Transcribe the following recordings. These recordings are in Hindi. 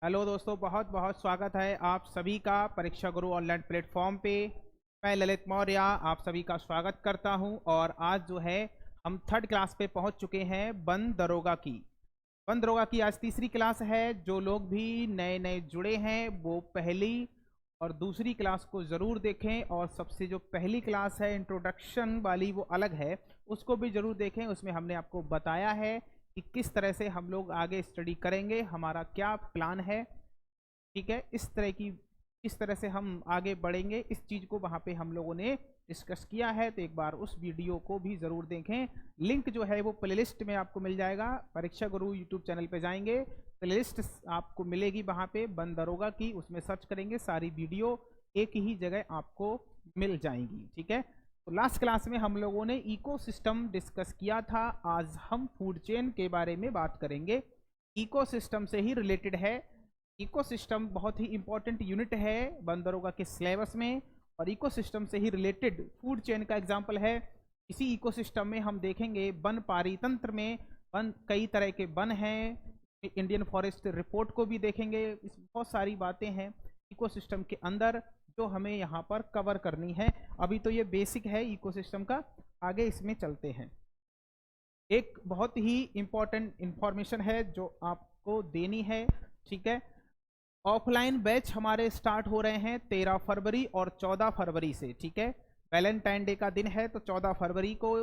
हेलो दोस्तों, बहुत बहुत स्वागत है आप सभी का परीक्षा गुरु ऑनलाइन प्लेटफॉर्म पे। मैं ललित मौर्य आप सभी का स्वागत करता हूं। और आज जो है हम थर्ड क्लास पे पहुंच चुके हैं वन दरोगा की। वन दरोगा की आज तीसरी क्लास है। जो लोग भी नए नए जुड़े हैं वो पहली और दूसरी क्लास को ज़रूर देखें, और सबसे जो पहली क्लास है इंट्रोडक्शन वाली वो अलग है, उसको भी ज़रूर देखें। उसमें हमने आपको बताया है कि किस तरह से हम लोग आगे स्टडी करेंगे, हमारा क्या प्लान है। ठीक है, इस तरह से हम आगे बढ़ेंगे, इस चीज़ को वहाँ पे हम लोगों ने डिस्कस किया है। तो एक बार उस वीडियो को भी ज़रूर देखें। लिंक जो है वो प्लेलिस्ट में आपको मिल जाएगा। परीक्षा गुरु यूट्यूब चैनल पे जाएंगे, प्लेलिस्ट आपको मिलेगी वहाँ पे वन दरोगा की, उसमें सर्च करेंगे, सारी वीडियो एक ही जगह आपको मिल जाएंगी। ठीक है, तो लास्ट क्लास में हम लोगों ने इकोसिस्टम डिस्कस किया था। आज हम फूड चेन के बारे में बात करेंगे। इकोसिस्टम से ही रिलेटेड है। इकोसिस्टम बहुत ही इंपॉर्टेंट यूनिट है वन दरोगा के सिलेबस में, और इकोसिस्टम से ही रिलेटेड फूड चेन का एग्जाम्पल है। इसी इकोसिस्टम में हम देखेंगे वन पारितंत्र में वन कई तरह के वन हैं। इंडियन फॉरेस्ट रिपोर्ट को भी देखेंगे। इस बहुत सारी बातें हैं इकोसिस्टम के अंदर जो हमें यहाँ पर कवर करनी है। अभी तो ये बेसिक है इकोसिस्टम का, आगे इसमें चलते हैं। एक बहुत ही इंपॉर्टेंट इंफॉर्मेशन है जो आपको देनी है। ठीक है, ऑफलाइन बैच हमारे स्टार्ट हो रहे हैं 13 फरवरी और 14 फरवरी से। ठीक है, वैलेंटाइन डे का दिन है तो 14 फरवरी को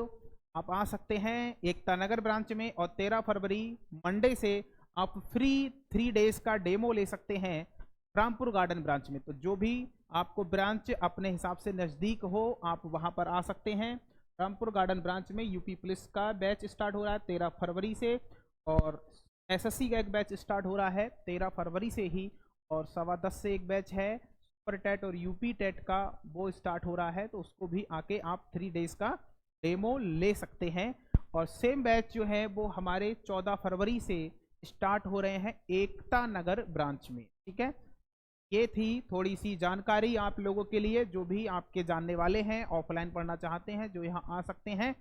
आप आ सकते हैं एकता नगर ब्रांच में, और 13 फरवरी मंडे से आप फ्री 3 डेज का डेमो ले सकते हैं रामपुर गार्डन ब्रांच में। तो जो भी आपको ब्रांच अपने हिसाब से नज़दीक हो आप वहां पर आ सकते हैं। रामपुर गार्डन ब्रांच में यूपी पुलिस का बैच स्टार्ट हो रहा है 13 फरवरी से, और एसएससी का एक बैच स्टार्ट हो रहा है 13 फरवरी से ही, और 10:15 से एक बैच है सुपर टेट और यूपी टेट का, वो स्टार्ट हो रहा है। तो उसको भी आके आप 3 डेज का डेमो ले सकते हैं। और सेम बैच जो है वो हमारे 14 फरवरी से स्टार्ट हो रहे हैं एकता नगर ब्रांच में। ठीक है, ये थी थोड़ी सी जानकारी आप लोगों के लिए। जो भी आपके जानने वाले हैं ऑफलाइन पढ़ना चाहते हैं जो यहाँ आ सकते हैं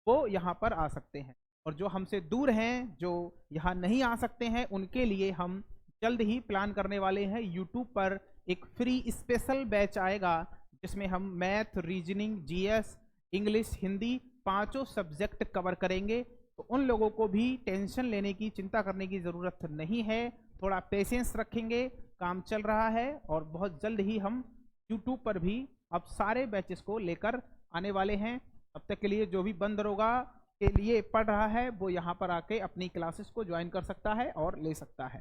वो यहाँ पर आ सकते हैं, और जो हमसे दूर हैं जो यहाँ नहीं आ सकते हैं उनके लिए हम जल्द ही प्लान करने वाले हैं। यूट्यूब पर एक फ्री स्पेशल बैच आएगा जिसमें हम math, reasoning, GS, English, Hindi पांचों सब्जेक्ट कवर करेंगे। तो उन लोगों को भी टेंशन लेने की, चिंता करने की ज़रूरत नहीं है। थोड़ा पेशेंस रखेंगे, काम चल रहा है, और बहुत जल्द ही हम यूट्यूब पर भी अब सारे बैचेस को लेकर आने वाले हैं। अब तक के लिए जो भी बंद दरोगा के लिए पढ़ रहा है वो यहाँ पर आके अपनी क्लासेस को ज्वाइन कर सकता है और ले सकता है।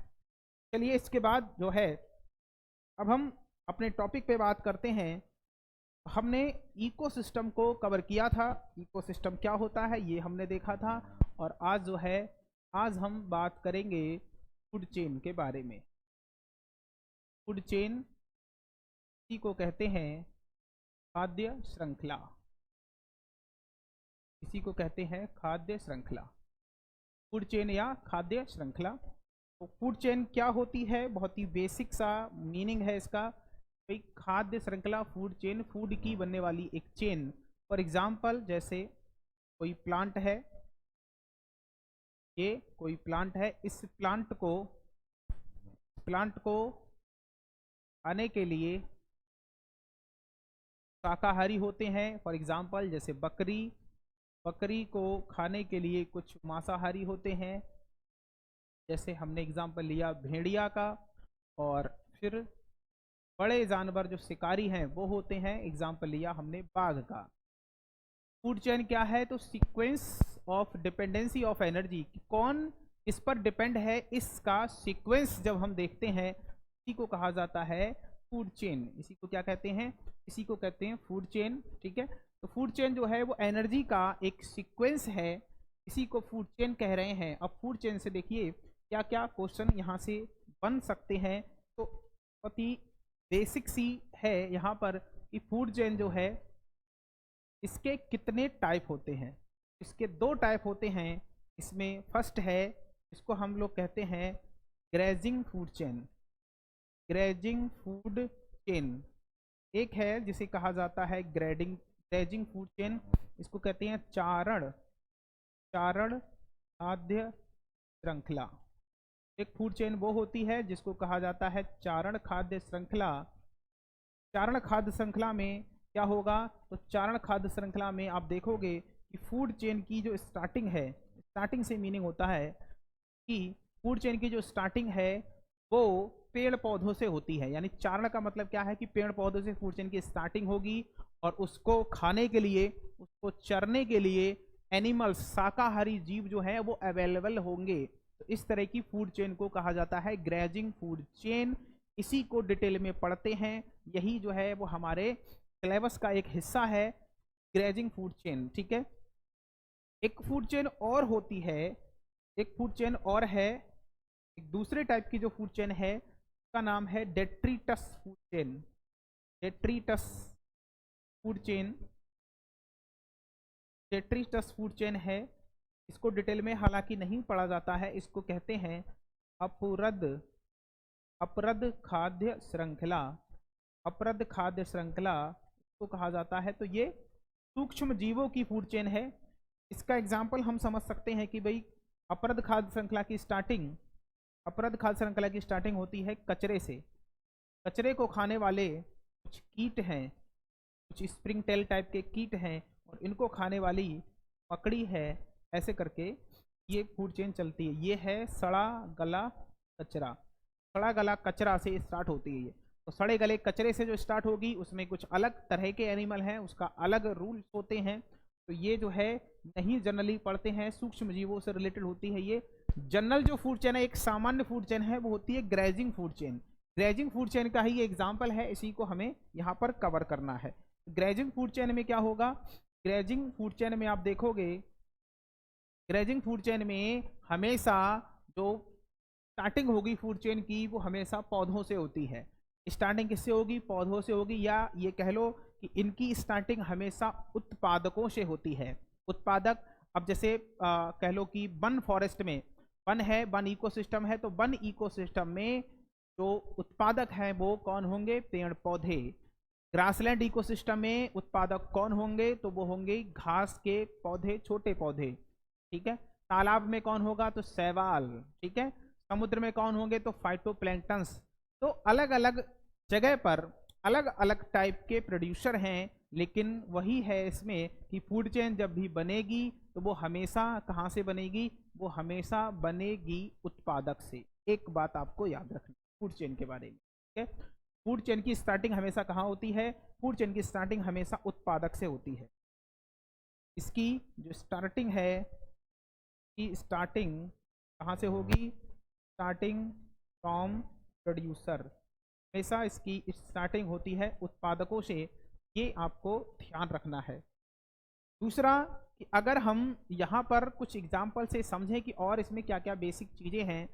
चलिए इसके बाद जो है अब हम अपने टॉपिक पे बात करते हैं। हमने इकोसिस्टम को कवर किया था, इकोसिस्टम क्या होता है ये हमने देखा था। और आज जो है आज हम बात करेंगे फूड चेन के बारे में। फूड चेन इसी को कहते हैं खाद्य श्रृंखला, इसी को कहते हैं खाद्य श्रृंखला, फूड चेन या खाद्य श्रृंखला। तो फूड चेन क्या होती है, बहुत ही बेसिक सा मीनिंग है इसका। भाई खाद्य श्रृंखला, फूड चेन, फूड की बनने वाली एक चेन। फॉर एग्जाम्पल जैसे कोई प्लांट है, ये कोई प्लांट है, इस प्लांट को खाने के लिए शाकाहारी होते हैं। फॉर एग्जाम्पल जैसे बकरी, बकरी को खाने के लिए कुछ मांसाहारी होते हैं, जैसे हमने एग्जाम्पल लिया भेड़िया का। और फिर बड़े जानवर जो शिकारी हैं वो होते हैं, एग्जाम्पल लिया हमने बाघ का। फूड चेन क्या है, तो sequence of dependency of energy, कौन इस पर डिपेंड है, इसका सीक्वेंस जब हम देखते हैं इसी को कहा जाता है फूड चेन। इसी को क्या कहते हैं, इसी को कहते हैं फूड चेन। ठीक है, तो फूड चेन जो है वो एनर्जी का एक सीक्वेंस है, इसी को फूड चेन कह रहे हैं। अब फूड चेन से देखिए क्या क्या क्वेश्चन यहाँ से बन सकते हैं। तो बहुत ही बेसिक सी है यहाँ पर कि फूड चेन जो है इसके कितने टाइप होते हैं। इसके 2 टाइप होते हैं। इसमें फर्स्ट है, इसको हम लोग कहते हैं grazing food chain, grazing food chain. एक है जिसे कहा जाता है ग्रेजिंग फूड चेन, इसको कहते हैं चारण चारण खाद्य श्रृंखला। एक फूड चेन वो होती है जिसको कहा जाता है चारण खाद्य श्रृंखला। चारण खाद्य श्रृंखला में क्या होगा, तो चारण खाद्य श्रृंखला में आप देखोगे कि फूड चेन की जो स्टार्टिंग है, स्टार्टिंग से मीनिंग होता है कि फूड चेन की जो स्टार्टिंग है वो पेड़ पौधों से होती है। यानी चारण का मतलब क्या है कि पेड़ पौधों से फूड चेन की स्टार्टिंग होगी और उसको खाने के लिए, उसको चरने के लिए एनिमल्स, शाकाहारी जीव जो है वो अवेलेबल होंगे। तो इस तरह की फूड चेन को कहा जाता है ग्रेजिंग फूड चेन। इसी को डिटेल में पढ़ते हैं, यही जो है वो हमारे सिलेबस का एक हिस्सा है, ग्रेजिंग फूड चेन। ठीक है, एक फूड चेन और होती है, एक फूड चेन और है, एक दूसरे टाइप की जो फूड चेन है उसका नाम है detritus food chain. Detritus food chain, detritus food chain है। इसको डिटेल में हालांकि नहीं पढ़ा जाता है, इसको कहते हैं अपरद, अपरद खाद्य श्रृंखला। अपरद खाद्य श्रृंखला को कहा जाता है। तो ये सूक्ष्म जीवों की फूड चेन है। इसका एग्जाम्पल हम समझ सकते हैं कि भाई अपरद खाद्य श्रृंखला की स्टार्टिंग, अपरद खाद्य श्रृंखला की स्टार्टिंग होती है कचरे से। कचरे को खाने वाले कुछ कीट हैं, कुछ स्प्रिंग टेल टाइप के कीट हैं और इनको खाने वाली मकड़ी है। ऐसे करके ये फूड चेन चलती है। ये है सड़ा गला कचरा, सड़ा गला कचरा से स्टार्ट होती है ये। तो सड़े गले कचरे से जो स्टार्ट होगी उसमें कुछ अलग तरह के एनिमल हैं, उसका अलग रूल्स होते हैं। तो ये जो है नहीं जनरली पढ़ते हैं, सूक्ष्म जीवों से रिलेटेड होती है ये। जनरल जो फूड चेन है, एक सामान्य फूड चेन है, वो होती है grazing food chain. Grazing food chain का ही एग्जाम्पल है, इसी को हमें यहाँ पर कवर करना है। ग्रेजिंग फूड चेन में क्या होगा, ग्रेजिंग फूड चेन में आप देखोगे, ग्रेजिंग फूड चेन में हमेशा जो स्टार्टिंग होगी फूड चेन की वो हमेशा पौधों से होती है। स्टार्टिंग किससे होगी, पौधों से होगी, या ये कह लो कि इनकी स्टार्टिंग हमेशा उत्पादकों से होती है। उत्पादक, अब जैसे कह लो कि वन फॉरेस्ट में, वन है, वन इकोसिस्टम है, तो वन इकोसिस्टम में जो उत्पादक हैं वो कौन होंगे, पेड़ पौधे। ग्रासलैंड इकोसिस्टम में उत्पादक कौन होंगे, तो वो होंगे घास के पौधे, छोटे पौधे। ठीक है, तालाब में कौन होगा, तो शैवाल। ठीक है, समुद्र में कौन होंगे, तो फाइटोप्लैंक्टन्स। तो अलग अलग जगह पर अलग अलग टाइप के प्रोड्यूसर हैं, लेकिन वही है इसमें कि फूड चेन जब भी बनेगी तो वो हमेशा कहाँ से बनेगी, वो हमेशा बनेगी उत्पादक से। एक बात आपको याद रखनी फूड चेन के बारे में। ठीक है, फूड चेन की स्टार्टिंग हमेशा कहाँ होती है, फूड चेन की स्टार्टिंग हमेशा उत्पादक से होती है। इसकी जो स्टार्टिंग है, की स्टार्टिंग कहाँ से होगी, स्टार्टिंग फ्रॉम प्रोड्यूसर। हमेशा इसकी स्टार्टिंग होती है उत्पादकों से, ये आपको ध्यान रखना है। दूसरा कि अगर हम यहाँ पर कुछ एग्जाम्पल से समझें कि और इसमें क्या क्या बेसिक चीज़ें हैं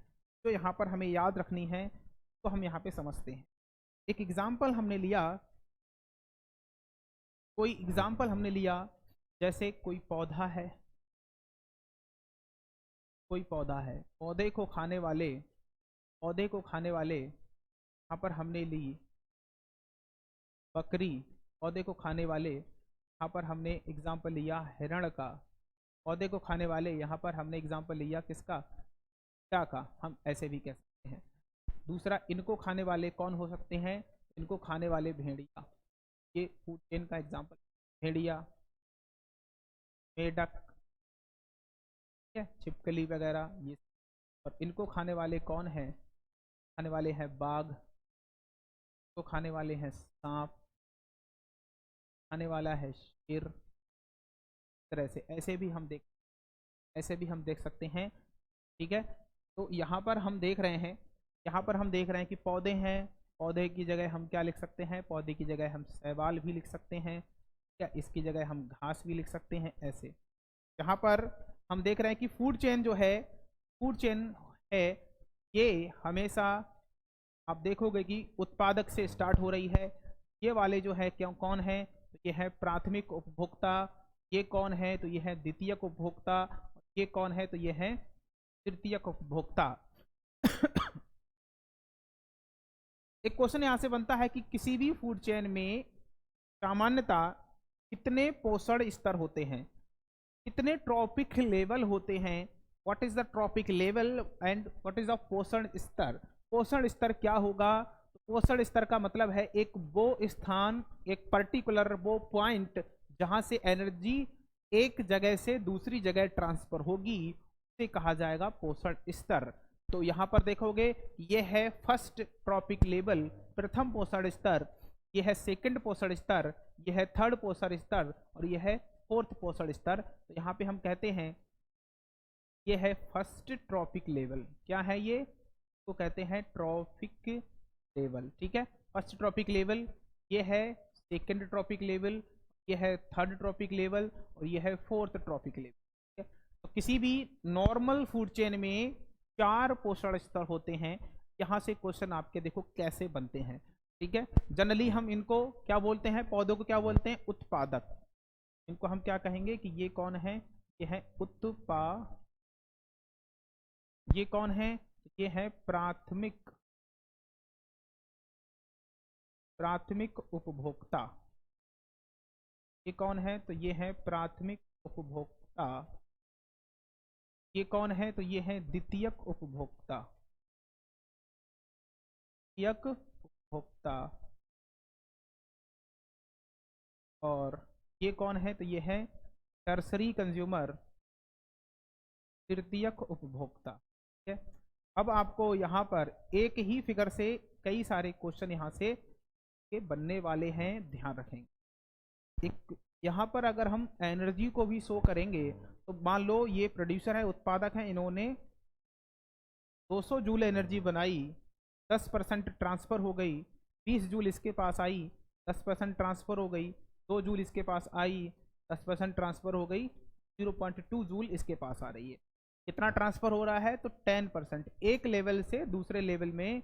जो यहाँ पर हमें याद रखनी है, तो हम यहाँ पे समझते हैं। एक एग्जाम्पल हमने लिया, कोई एग्जाम्पल हमने लिया, जैसे कोई पौधा है, कोई पौधा है, पौधे को खाने वाले, पौधे को खाने वाले यहाँ पर हमने ली बकरी, पौधे को खाने वाले यहाँ पर हमने एग्जाम्पल लिया हिरण का, पौधे को खाने वाले यहाँ पर हमने एग्जाम्पल लिया किसका, क्या का, हम ऐसे भी कह सकते हैं। दूसरा, इनको खाने वाले कौन हो सकते हैं, इनको खाने वाले भेड़िया। ये फूड चेन का एग्जाम्पल, भेड़िया, मेढक, छिपकली वगैरह ये। और इनको खाने वाले कौन है, खाने वाले हैं बाघ, तो खाने वाले हैं सांप, खाने वाला है शेर। तरह से ऐसे भी हम देख, ऐसे भी हम देख सकते हैं। ठीक है, तो यहाँ पर हम देख रहे हैं, यहाँ पर हम देख रहे हैं कि पौधे हैं, पौधे की जगह हम क्या लिख सकते हैं, पौधे की जगह हम शैवाल भी लिख सकते हैं, या इसकी जगह हम घास भी लिख सकते हैं। ऐसे यहाँ पर हम देख रहे हैं कि फूड चेन जो है, फूड चेन है, ये हमेशा आप देखोगे कि उत्पादक से स्टार्ट हो रही है। ये वाले जो है क्यों, कौन है, तो ये है प्राथमिक उपभोक्ता, ये कौन है, तो ये है द्वितीयक उपभोक्ता, ये कौन है, तो ये है तृतीयक उपभोक्ता। एक क्वेश्चन यहां से बनता है कि किसी भी फूड चेन में सामान्यता कितने पोषण स्तर होते हैं, कितने ट्रॉपिक लेवल होते हैं, what is the trophic level and what is the पोषण स्तर। पोषण स्तर क्या होगा? पोषण स्तर का मतलब है एक वो स्थान, एक पर्टिकुलर वो पॉइंट जहां से एनर्जी एक जगह से दूसरी जगह ट्रांसफर होगी, उसे कहा जाएगा पोषण स्तर। तो यहां पर देखोगे ये है फर्स्ट ट्रॉपिक लेवल, प्रथम पोषण स्तर, यह है सेकंड पोषण स्तर, यह है थर्ड पोषण स्तर और यह है फोर्थ पोषण स्तर। तो यहाँ पे हम कहते हैं ये है फर्स्ट ट्रॉपिक लेवल। क्या है ये? तो कहते हैं ट्रॉपिक लेवल। ठीक है, फर्स्ट ट्रॉपिक लेवल, ये है सेकंड ट्रॉपिक लेवल, ये है थर्ड ट्रॉपिक लेवल और ये है फोर्थ ट्रॉपिक लेवल। ठीक है, तो किसी भी नॉर्मल फूड चेन में 4 पोषण स्तर होते हैं। यहाँ से क्वेश्चन आपके देखो कैसे बनते हैं। ठीक है, जनरली हम इनको क्या बोलते हैं? पौधों को क्या बोलते हैं? उत्पादक। इनको हम क्या कहेंगे कि ये कौन है? ये है ये कौन है? ये है प्राथमिक उपभोक्ता। ये कौन है? तो ये है प्राथमिक उपभोक्ता। ये कौन है? तो ये है द्वितीयक उपभोक्ता। द्वितीयक उपभोक्ता। और ये कौन है? तो ये है टर्सरी कंज्यूमर, तृतीयक उपभोक्ता। ठीक है, अब आपको यहाँ पर एक ही फिगर से कई सारे क्वेश्चन यहाँ से के बनने वाले हैं, ध्यान रखेंगे। एक यहाँ पर अगर हम एनर्जी को भी शो करेंगे तो मान लो ये प्रोड्यूसर है, उत्पादक है, इन्होंने 200 जूल एनर्जी बनाई, 10% ट्रांसफर हो गई, 20 जूल इसके पास आई, 10% ट्रांसफर हो गई, 2 जूल इसके पास आई, 10% ट्रांसफर हो गई, 0.2 जूल इसके पास आ रही है। कितना ट्रांसफर हो रहा है? तो 10%। एक लेवल से दूसरे लेवल में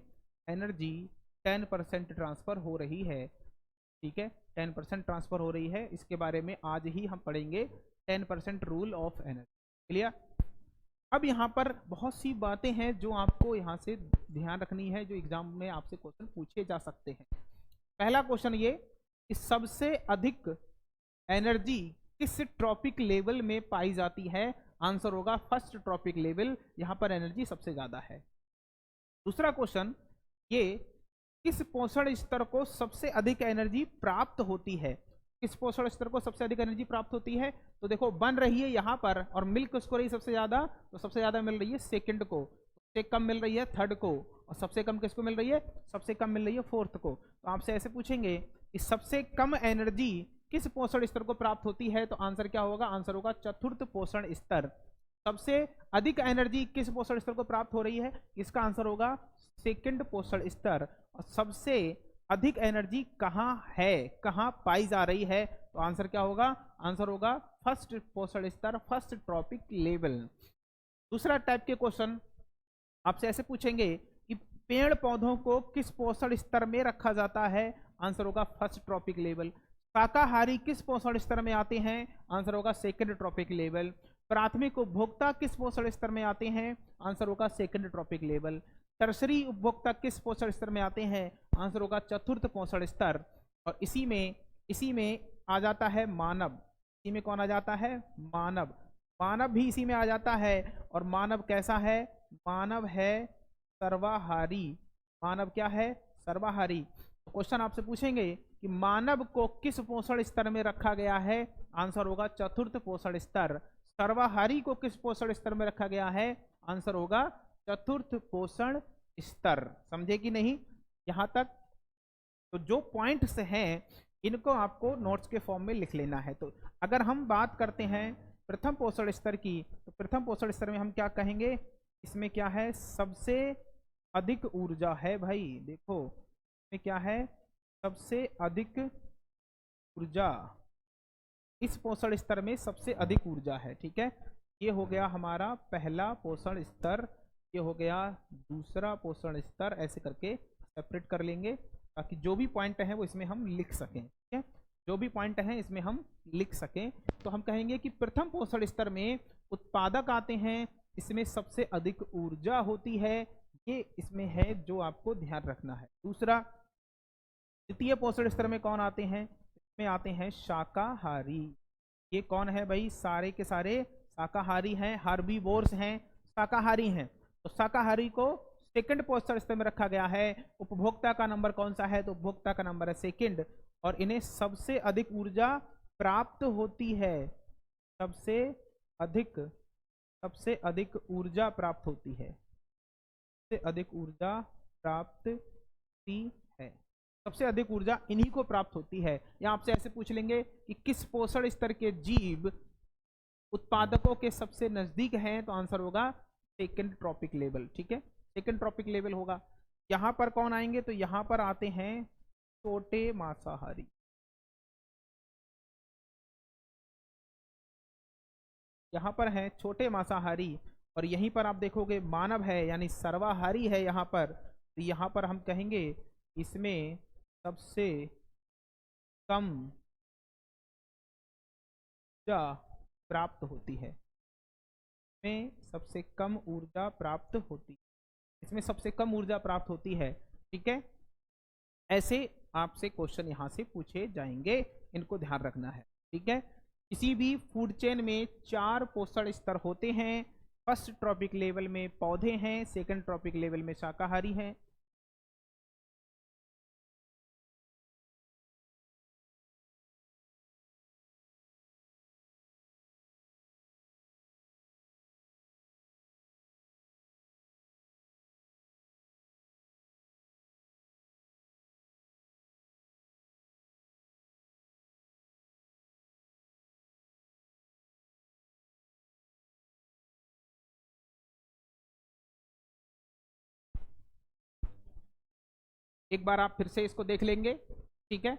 एनर्जी 10% ट्रांसफर हो रही है। ठीक है, 10% ट्रांसफर हो रही है, इसके बारे में आज ही हम पढ़ेंगे, 10% रूल ऑफ एनर्जी। क्लियर? अब यहाँ पर बहुत सी बातें हैं जो आपको यहाँ से ध्यान रखनी है, जो एग्जाम में आपसे क्वेश्चन पूछे जा सकते हैं। पहला क्वेश्चन ये कि सबसे अधिक एनर्जी किस ट्रॉपिक लेवल में पाई जाती है? आंसर होगा फर्स्ट ट्रॉपिक लेवल, यहां पर एनर्जी सबसे ज्यादा है। दूसरा क्वेश्चन ये, किस पोषण स्तर को सबसे अधिक एनर्जी प्राप्त होती है? किस पोषण स्तर को सबसे अधिक एनर्जी प्राप्त होती है? तो देखो बन रही है यहां पर, और मिल किसको रही सबसे ज्यादा? तो सबसे ज्यादा मिल रही है सेकंड को, सबसे कम मिल रही है थर्ड को, और सबसे कम किसको मिल रही है? सबसे कम मिल रही है फोर्थ को। तो आपसे ऐसे पूछेंगे कि सबसे कम एनर्जी किस पोषण स्तर को प्राप्त होती है? तो आंसर क्या होगा? आंसर होगा चतुर्थ पोषण स्तर। सबसे अधिक एनर्जी किस पोषण स्तर को प्राप्त हो रही है? इसका आंसर होगा सेकंड पोषण स्तर। और सबसे अधिक एनर्जी कहाँ है, कहाँ पाई जा रही है? तो आंसर क्या होगा? आंसर होगा फर्स्ट पोषण स्तर, फर्स्ट ट्रॉपिक लेवल। दूसरा टाइप के क्वेश्चन आपसे ऐसे पूछेंगे कि पेड़ पौधों को किस पोषण स्तर में रखा जाता है? आंसर होगा फर्स्ट ट्रॉपिक लेवल। शाकाहारी किस पोषण स्तर में आते हैं? आंसर होगा सेकंड ट्रॉपिक लेवल। प्राथमिक उपभोक्ता किस पोषण स्तर में आते हैं? आंसर होगा सेकंड ट्रॉपिक लेवल। टर्सरी उपभोक्ता किस पोषण स्तर में आते हैं? आंसर होगा चतुर्थ पोषण स्तर। और इसी में आ जाता है मानव। इसी में कौन आ जाता है? मानव। मानव भी इसी में आ जाता है। और मानव कैसा है? मानव है सर्वाहारी। मानव क्या है? सर्वाहारी। क्वेश्चन आपसे पूछेंगे कि मानव को किस पोषण स्तर में रखा गया है? आंसर होगा चतुर्थ पोषण स्तर। सर्वाहारी को किस पोषण स्तर में रखा गया है? आंसर होगा चतुर्थ पोषण स्तर। समझे कि नहीं यहां तक? तो जो पॉइंट्स हैं इनको आपको नोट्स के फॉर्म में लिख लेना है। तो अगर हम बात करते हैं प्रथम पोषण स्तर की, तो प्रथम पोषण स्तर में हम क्या कहेंगे? इसमें क्या है? सबसे अधिक ऊर्जा है भाई। देखो इसमें क्या है? सबसे अधिक ऊर्जा। इस पोषण स्तर में सबसे अधिक ऊर्जा है। ठीक है, ये हो गया हमारा पहला पोषण स्तर, ये हो गया दूसरा पोषण स्तर। ऐसे करके सेपरेट कर लेंगे ताकि जो भी पॉइंट है वो इसमें हम लिख सकें। ठीक है, जो भी पॉइंट है इसमें हम लिख सकें। तो हम कहेंगे कि प्रथम पोषण स्तर में उत्पादक आते हैं, इसमें सबसे अधिक ऊर्जा होती है, ये इसमें है जो आपको ध्यान रखना है। दूसरा, द्वितीय पोषण स्तर में कौन आते हैं? इसमें आते हैं शाकाहारी। ये कौन है भाई? सारे के सारे शाकाहारी हैं, हार्बीवोर्स हैं, शाकाहारी हैं। तो शाकाहारी को सेकंड पोस्टर स्तर में रखा गया है। उपभोक्ता का नंबर कौन सा है? तो उपभोक्ता का नंबर है सेकंड, और इन्हें सबसे अधिक ऊर्जा प्राप्त होती है। सबसे अधिक ऊर्जा प्राप्त होती है। सबसे अधिक ऊर्जा प्राप्त होती है। सबसे अधिक ऊर्जा इन्हीं को प्राप्त होती है। या आपसे ऐसे पूछ लेंगे कि किस पोषण स्तर के जीव उत्पादकों के सबसे नजदीक हैं, तो आंसर होगा सेकंड ट्रॉपिक लेवल। ठीक है, सेकंड ट्रॉपिक लेवल होगा। यहां पर कौन आएंगे? तो यहां पर आते हैं छोटे मांसाहारी। यहां पर हैं छोटे मांसाहारी, और यहीं पर आप देखोगे मानव है यानी सर्वाहारी है यहां पर। तो यहां पर हम कहेंगे इसमें सबसे कम ऊर्जा प्राप्त होती है। में सबसे कम ऊर्जा प्राप्त होती है। इसमें सबसे कम ऊर्जा प्राप्त होती है। ठीक है, ऐसे आपसे क्वेश्चन यहां से पूछे जाएंगे, इनको ध्यान रखना है। ठीक है, किसी भी फूड चेन में 4 पोषण स्तर होते हैं। फर्स्ट ट्रॉपिक लेवल में पौधे हैं, सेकंड ट्रॉपिक लेवल में शाकाहारी हैं। एक बार आप फिर से इसको देख लेंगे। ठीक है,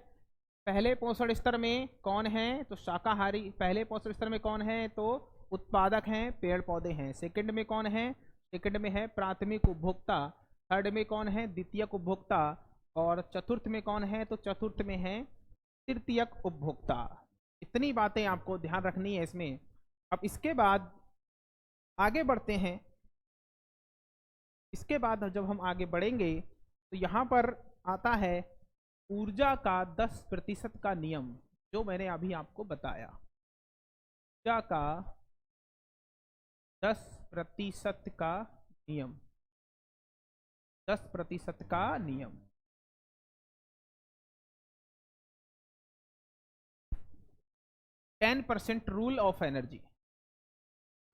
पहले पोषण स्तर में कौन है? तो शाकाहारी। पहले पोषण स्तर में कौन है? तो उत्पादक हैं, पेड़ पौधे हैं। सेकंड में कौन है? सेकंड में है प्राथमिक उपभोक्ता। थर्ड में कौन है? द्वितीयक उपभोक्ता। और चतुर्थ में कौन है? तो चतुर्थ में है तृतीयक उपभोक्ता। इतनी बातें आपको ध्यान रखनी है इसमें। अब इसके बाद आगे बढ़ते हैं। इसके बाद जब हम आगे बढ़ेंगे तो यहां पर आता है ऊर्जा का 10% का नियम, जो मैंने अभी आपको बताया। ऊर्जा का 10% का नियम। 10% का नियम। 10% रूल ऑफ एनर्जी।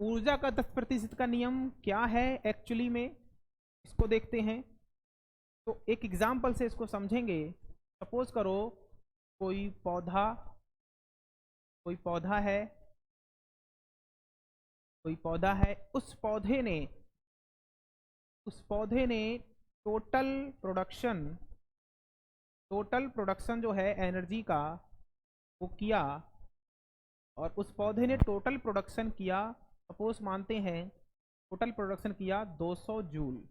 ऊर्जा का 10% का नियम क्या है एक्चुअली में, इसको देखते हैं। तो एक एग्जाम्पल से इसको समझेंगे। सपोज करो कोई पौधा है, कोई पौधा है। उस पौधे ने टोटल प्रोडक्शन जो है एनर्जी का वो किया, और उस पौधे ने टोटल प्रोडक्शन किया, सपोज मानते हैं टोटल प्रोडक्शन किया 200 जूल।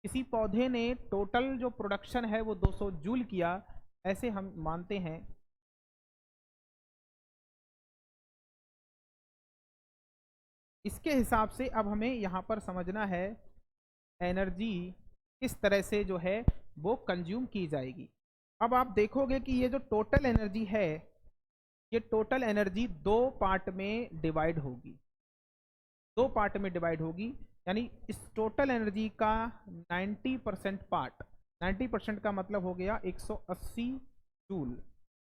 किसी पौधे ने टोटल जो प्रोडक्शन है वो 200 जूल किया, ऐसे हम मानते हैं। इसके हिसाब से अब हमें यहां पर समझना है एनर्जी किस तरह से जो है वो कंज्यूम की जाएगी। अब आप देखोगे कि ये जो टोटल एनर्जी है, ये टोटल एनर्जी 2 पार्ट में डिवाइड होगी। 2 पार्ट में डिवाइड होगी, यानी इस टोटल एनर्जी का 90% पार्ट, 90% का मतलब हो गया 180 जूल।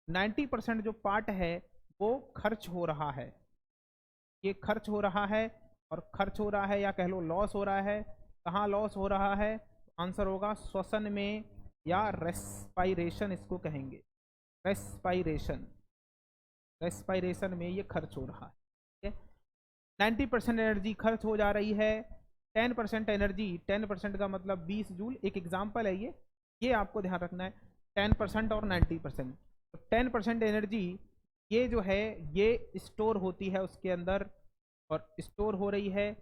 90% जो पार्ट है वो खर्च हो रहा है। ये खर्च हो रहा है, और खर्च हो रहा है या कह लो लॉस हो रहा है। कहाँ लॉस हो रहा है? आंसर होगा श्वसन में, या रेस्पाइरेशन इसको कहेंगे। रेस्पाइरेशन में ये खर्च हो रहा है। ठीक है, 90% एनर्जी खर्च हो जा रही है। 10% एनर्जी, 10% का मतलब 20 जूल। एक एग्जांपल है ये आपको ध्यान रखना है। 10% और 90%। तो 10% एनर्जी ये जो है ये स्टोर होती है उसके अंदर, और स्टोर हो रही है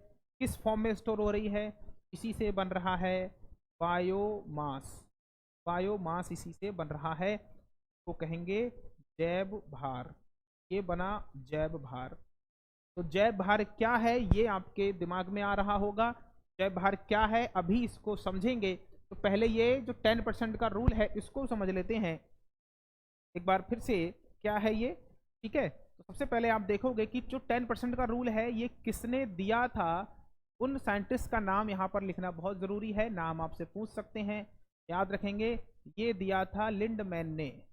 किस फॉर्म में स्टोर हो रही है? इसी से बन रहा है बायोमास। बायोमास इसी से बन रहा है, तो कहेंगे जैव भार। ये बना जैव भार। तो जैव भार क्या है ये आपके दिमाग में आ रहा होगा। जैव भार क्या है अभी इसको समझेंगे, तो पहले ये जो 10% का रूल है इसको समझ लेते हैं एक बार फिर से। क्या है ये? ठीक है, तो सबसे पहले आप देखोगे कि जो 10% का रूल है ये किसने दिया था, उन साइंटिस्ट का नाम यहाँ पर लिखना बहुत ज़रूरी है। नाम आपसे पूछ सकते हैं, याद रखेंगे। ये दिया था लिंडमैन ने।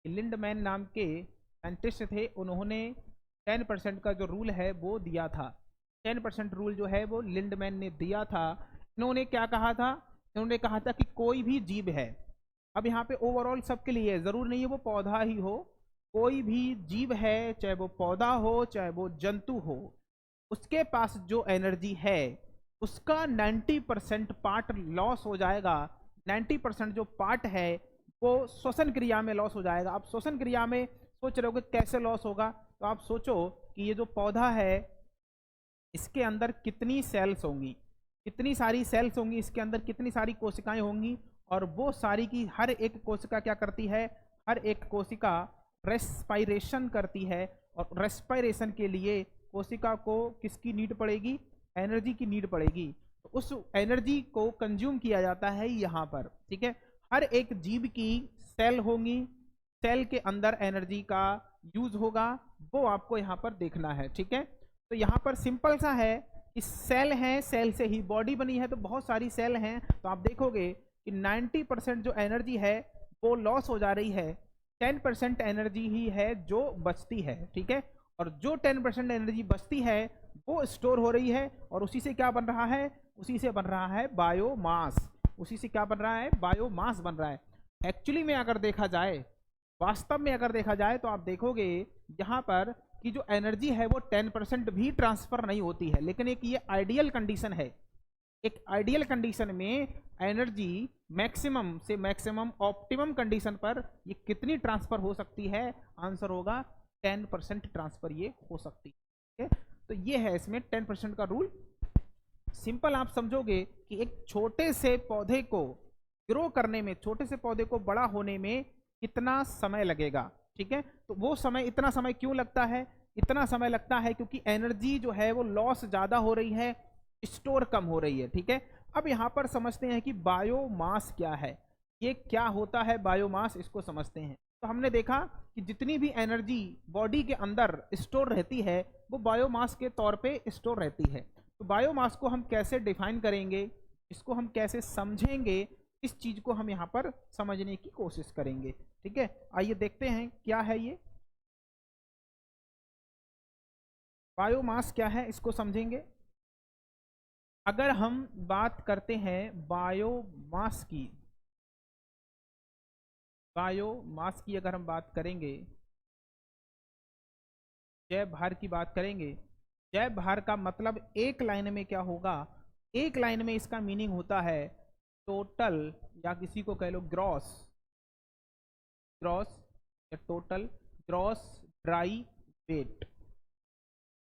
लिंडमैन नाम के साइंटिस्ट थे, उन्होंने 10% का जो रूल है वो दिया था। 10% रूल जो है वो लिंडमैन ने दिया था। इन्होंने क्या कहा था? इन्होंने कहा था कि कोई भी जीव है, अब यहाँ पे ओवरऑल सबके लिए, जरूर नहीं है वो पौधा ही हो, कोई भी जीव है, चाहे वो पौधा हो चाहे वो जंतु हो, उसके पास जो एनर्जी है उसका 90% पार्ट लॉस हो जाएगा। 90% जो पार्ट है वो श्वसन क्रिया में लॉस हो जाएगा। अब श्वसन क्रिया में सोच रहे हो कि कैसे लॉस होगा, तो आप सोचो कि ये जो पौधा है इसके अंदर कितनी सेल्स होंगी, कितनी सारी सेल्स होंगी, इसके अंदर कितनी सारी कोशिकाएं होंगी, और वो सारी की हर एक कोशिका क्या करती है, हर एक कोशिका रेस्पायरेशन करती है, और रेस्पायरेशन के लिए कोशिका को किसकी नीड पड़ेगी? एनर्जी की नीड पड़ेगी। तो उस एनर्जी को कंज्यूम किया जाता है यहाँ पर, ठीक है। हर एक जीव की सेल होंगी, सेल के अंदर एनर्जी का यूज होगा, वो आपको यहाँ पर देखना है, ठीक है। तो यहाँ पर सिंपल सा है कि सेल है, सेल से ही बॉडी बनी है, तो बहुत सारी सेल हैं, तो आप देखोगे कि 90% जो एनर्जी है वो लॉस हो जा रही है, 10% एनर्जी ही है जो बचती है, ठीक है। और जो 10% एनर्जी बचती है वो स्टोर हो रही है, और उसी से क्या बन रहा है? उसी से बन रहा है बायोमास। उसी से क्या बन रहा है? बायोमास बन रहा है। एक्चुअली में अगर देखा जाए, वास्तव में अगर देखा जाए, तो आप देखोगे यहाँ पर कि जो एनर्जी है वो 10% भी ट्रांसफर नहीं होती है, लेकिन एक ये आइडियल कंडीशन है। एक आइडियल कंडीशन में एनर्जी मैक्सिमम से मैक्सिमम ऑप्टिमम कंडीशन पर ये कितनी ट्रांसफर हो सकती है? आंसर होगा 10% ट्रांसफर ये हो सकती है। तो ये है इसमें 10% का रूल। सिंपल आप समझोगे कि एक छोटे से पौधे को ग्रो करने में, छोटे से पौधे को बड़ा होने में कितना समय लगेगा, ठीक है। तो वो समय, इतना समय क्यों लगता है? इतना समय लगता है क्योंकि एनर्जी जो है वो लॉस ज्यादा हो रही है, स्टोर कम हो रही है, ठीक है। अब यहां पर समझते हैं कि बायोमास क्या है, ये क्या होता है बायोमास, इसको समझते हैं। तो हमने देखा कि जितनी भी एनर्जी बॉडी के अंदर स्टोर रहती है वो बायोमास के तौर पे स्टोर रहती है। तो बायोमास को हम कैसे डिफाइन करेंगे, इसको हम कैसे समझेंगे, इस चीज को हम यहाँ पर समझने की कोशिश करेंगे, ठीक है। आइए देखते हैं क्या है ये बायोमास, क्या है इसको समझेंगे। अगर हम बात करते हैं बायोमास की, बायोमास की अगर हम बात करेंगे, जय भार की बात करेंगे, जय भार का मतलब एक लाइन में क्या होगा? एक लाइन में इसका मीनिंग होता है टोटल, या किसी को कह लो ग्रॉस, ग्रॉस या टोटल ग्रॉस ड्राई वेट।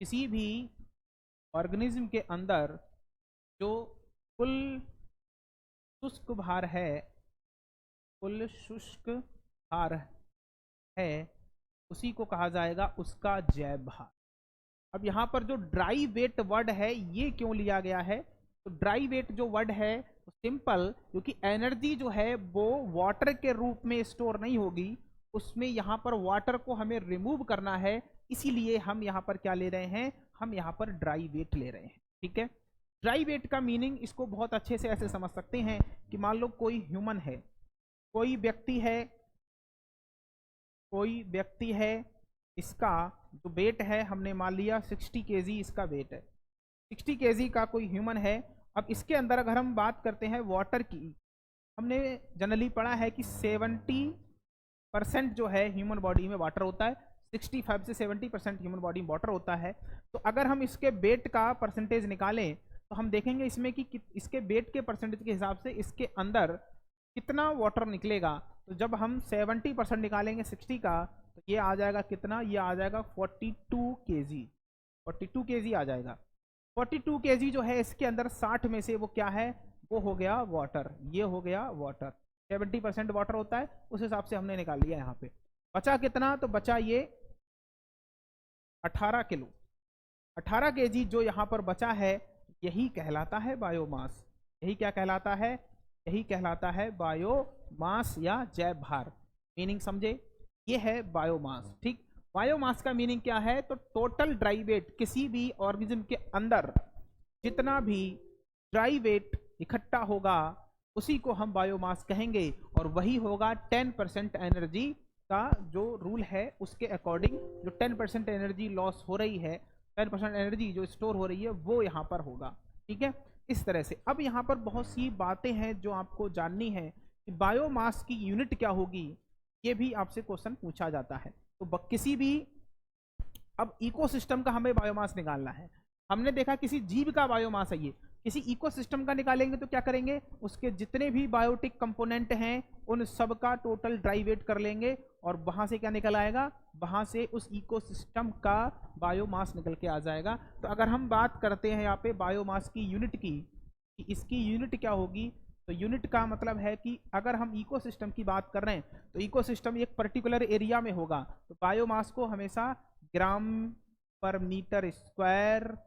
किसी भी ऑर्गेनिज्म के अंदर जो कुल शुष्क भार है, कुल शुष्क भार है, उसी को कहा जाएगा उसका जैव भार। अब यहाँ पर जो ड्राई वेट वर्ड है ये क्यों लिया गया है? तो ड्राई वेट जो वर्ड है तो सिंपल, क्योंकि एनर्जी जो है वो वाटर के रूप में स्टोर नहीं होगी, उसमें यहाँ पर वाटर को हमें रिमूव करना है, इसीलिए हम यहाँ पर क्या ले रहे हैं? हम यहाँ पर ड्राई वेट ले रहे हैं, ठीक है। ड्राई वेट का मीनिंग इसको बहुत अच्छे से ऐसे समझ सकते हैं कि मान लो कोई ह्यूमन है, कोई व्यक्ति है, कोई व्यक्ति है, इसका जो वेट है हमने मान लिया 60 kg इसका वेट है, 60 kg का कोई ह्यूमन है। अब इसके अंदर अगर हम बात करते हैं वाटर की, हमने जनरली पढ़ा है कि 70% जो है ह्यूमन बॉडी में वाटर होता है, 65 से 70% ह्यूमन बॉडी में वाटर होता है। तो अगर हम इसके वेट का परसेंटेज निकालें तो हम देखेंगे इसमें कि इसके वेट के परसेंटेज के हिसाब से इसके अंदर कितना वाटर निकलेगा। तो जब हम 70% निकालेंगे 60 का, तो ये आ जाएगा कितना? ये आ जाएगा 42 kg, 42 kg आ जाएगा। 42 kg जो है इसके अंदर 60 में से वो क्या है? वो हो गया वाटर, ये हो गया वाटर। 70% वाटर होता है, उस हिसाब से हमने निकाल लिया। यहाँ पे बचा कितना? तो बचा ये 18 किलो, 18 kg जो यहाँ पर बचा है, यही कहलाता है बायोमास। यही क्या कहलाता है? यही कहलाता है बायोमास या जैव भार। मीनिंग समझे? ये है बायोमास, ठीक। बायोमास का मीनिंग क्या है? तो टोटल ड्राई वेट, किसी भी ऑर्गेनिज्म के अंदर जितना भी ड्राई वेट इकट्ठा होगा उसी को हम बायोमास कहेंगे, और वही होगा 10% एनर्जी का जो रूल है उसके अकॉर्डिंग। जो 10% एनर्जी लॉस हो रही है, 10% एनर्जी जो स्टोर हो रही है वो यहाँ पर होगा। ठीक है, इस तरह से। अब यहाँ पर बहुत सी बातें हैं जो आपको जाननी है कि बायोमास की यूनिट क्या होगी, ये भी आपसे क्वेश्चन पूछा जाता है। तो किसी भी, अब इकोसिस्टम का हमें बायोमास निकालना है। हमने देखा किसी जीव का बायोमास है, ये किसी इकोसिस्टम का निकालेंगे तो क्या करेंगे, उसके जितने भी बायोटिक कंपोनेंट हैं उन सब का टोटल ड्राई वेट कर लेंगे, और वहां से क्या निकल आएगा, वहां से उस इकोसिस्टम का बायोमास निकल के आ जाएगा। तो अगर हम बात करते हैं यहाँ पे बायोमास की यूनिट की, कि इसकी यूनिट क्या होगी, तो यूनिट का मतलब है कि अगर हम इकोसिस्टम की बात कर रहे हैं तो इकोसिस्टम एक पर्टिकुलर एरिया में होगा, तो बायोमास को हमेशा ग्राम पर मीटर स्क्वायर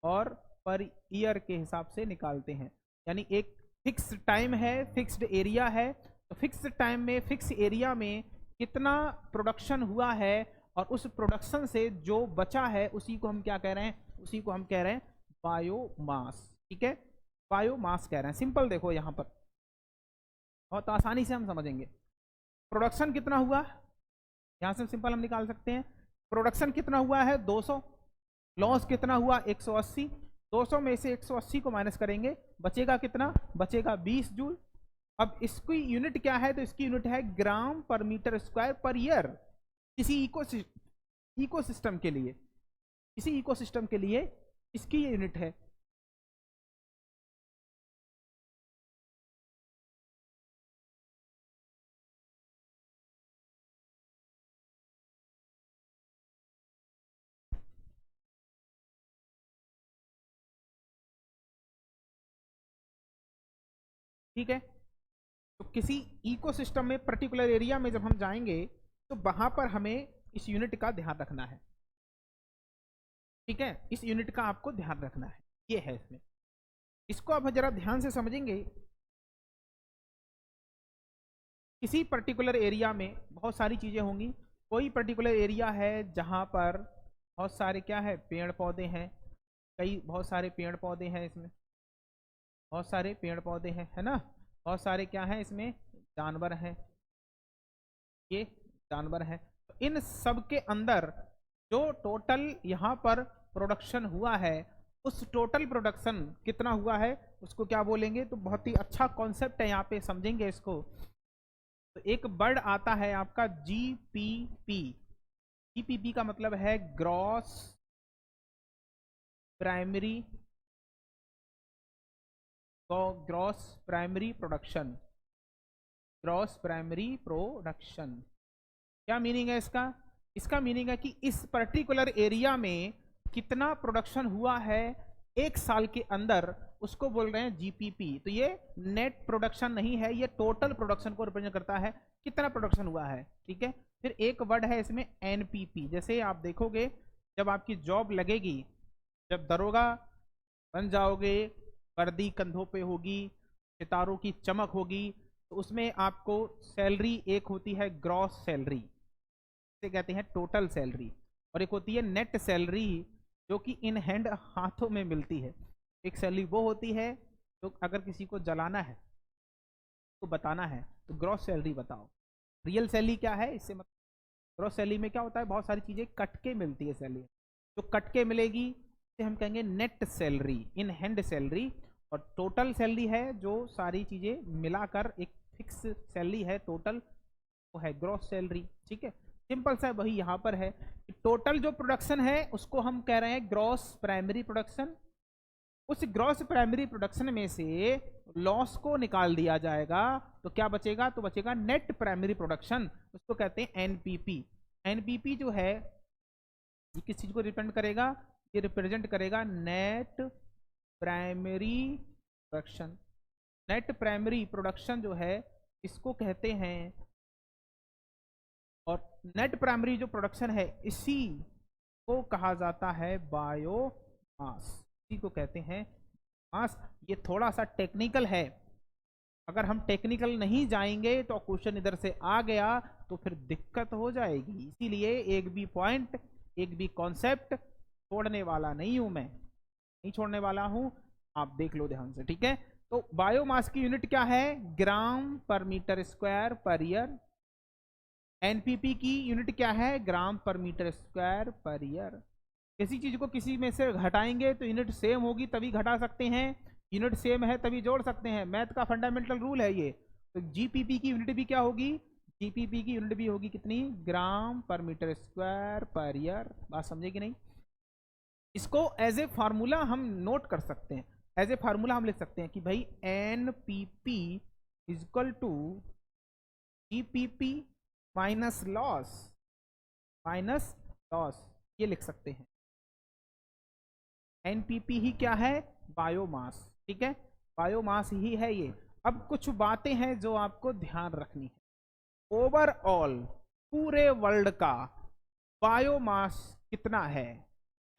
और पर ईयर के हिसाब से निकालते हैं। यानी एक फिक्स टाइम है, फिक्स्ड एरिया है, तो फिक्स टाइम में फिक्स एरिया में कितना प्रोडक्शन हुआ है और उस प्रोडक्शन से जो बचा है उसी को हम क्या कह रहे हैं, उसी को हम कह रहे हैं बायोमास। ठीक है, बायोमास कह रहे हैं। सिंपल देखो यहाँ पर बहुत आसानी से हम समझेंगे। प्रोडक्शन कितना हुआ, यहां से सिंपल हम निकाल सकते हैं। प्रोडक्शन कितना हुआ है 200, लॉस कितना हुआ 180, 200 में से 180 को माइनस करेंगे, बचेगा कितना, बचेगा 20 जूल। अब इसकी यूनिट क्या है, तो इसकी यूनिट है gram per metre square per year. किसी इकोसिस्टम के लिए, किसी इकोसिस्टम के लिए इसकी ये यूनिट है। ठीक है, तो किसी इकोसिस्टम में पर्टिकुलर एरिया में जब हम जाएंगे तो वहां पर हमें इस यूनिट का ध्यान रखना है। ठीक है, इस यूनिट का आपको ध्यान रखना है, ये है इसमें। इसको आप जरा ध्यान से समझेंगे। किसी पर्टिकुलर एरिया में बहुत सारी चीजें होंगी। कोई पर्टिकुलर एरिया है जहां पर बहुत सारे क्या है, पेड़ पौधे हैं, कई बहुत सारे पेड़ पौधे हैं इसमें, बहुत सारे पेड़ पौधे हैं, है ना। बहुत सारे क्या हैं इसमें, जानवर हैं, ये जानवर हैं। तो इन सब के अंदर जो टोटल यहाँ पर प्रोडक्शन हुआ है, उस टोटल प्रोडक्शन कितना हुआ है उसको क्या बोलेंगे, तो बहुत ही अच्छा कॉन्सेप्ट है, यहाँ पे समझेंगे इसको। तो एक वर्ड आता है आपका जीपीपी। जीपीपी का मतलब है gross primary, gross primary production, gross primary production. क्या मीनिंग है इसका, इसका मीनिंग है कि इस पर्टिकुलर एरिया में कितना प्रोडक्शन हुआ है एक साल के अंदर, उसको बोल रहे हैं जीपीपी। तो ये नेट प्रोडक्शन नहीं है, ये टोटल प्रोडक्शन को रिप्रेजेंट करता है, कितना प्रोडक्शन हुआ है। ठीक है, फिर एक वर्ड है इसमें एनपीपी। जैसे आप देखोगे जब आपकी जॉब लगेगी, जब दरोगा बन जाओगे, वर्दी कंधों पे होगी, सितारों की चमक होगी, तो उसमें आपको सैलरी एक होती है ग्रॉस सैलरी, इसे कहते हैं टोटल सैलरी, और एक होती है नेट सैलरी जो कि इन हैंड हाथों में मिलती है। एक सैलरी वो होती है तो अगर किसी को जलाना है तो बताना है तो ग्रॉस सैलरी बताओ। रियल सैलरी क्या है, इससे मतलब ग्रॉस सैलरी में क्या होता है, बहुत सारी चीजें कट के मिलती है सैलरी, जो कट के मिलेगी इसे हम कहेंगे net salary, in hand salary. और टोटल सैलरी है जो सारी चीजें मिलाकर एक फिक्स सैलरी है टोटल, वो है ग्रॉस सैलरी। ठीक है, सिंपल सा वही यहाँ पर है कि टोटल जो प्रोडक्शन है उसको हम कह रहे हैं ग्रॉस प्राइमरी प्रोडक्शन। उस ग्रॉस प्राइमरी प्रोडक्शन में से लॉस को निकाल दिया जाएगा तो क्या बचेगा, तो बचेगा नेट प्राइमरी प्रोडक्शन, उसको कहते हैं एनपीपी। एनपीपी जो है ये किस चीज को रिप्रेजेंट करेगा, ये रिप्रेजेंट करेगा net primary production. Net primary production जो है इसको कहते हैं, और नेट प्राइमरी जो प्रोडक्शन है इसी को कहा जाता है बायोमास, इसी को कहते हैं मास। ये थोड़ा सा टेक्निकल है, अगर हम टेक्निकल नहीं जाएंगे तो क्वेश्चन इधर से आ गया तो फिर दिक्कत हो जाएगी। इसीलिए एक भी पॉइंट, एक भी कॉन्सेप्ट छोड़ने वाला नहीं हूं, मैं नहीं छोड़ने वाला हूं। आप देख लो ध्यान से, ठीक है। तो बायोमास की यूनिट क्या है? Gram per metre square per year. NPP की यूनिट क्या है? Gram per metre square per year. किसी चीज को किसी में से घटाएंगे तो यूनिट सेम होगी तभी घटा सकते हैं, यूनिट सेम है तभी जोड़ सकते हैं। मैथ का फंडामेंटल रूल है ये। तो जीपीपी की यूनिट भी क्या होगी? जीपीपी की यूनिट भी होगी कितनी? ग्राम per metre square per year. बात समझे कि नहीं? इसको एज ए फार्मूला हम नोट कर सकते हैं, एज ए फार्मूला हम लिख सकते हैं कि भाई NPP is equal to GPP minus loss, minus loss, ये लिख सकते हैं। एनपीपी ही क्या है? बायोमास, ठीक है, बायोमास ही है ये। अब कुछ बातें हैं जो आपको ध्यान रखनी है। ओवरऑल पूरे वर्ल्ड का बायोमास कितना है?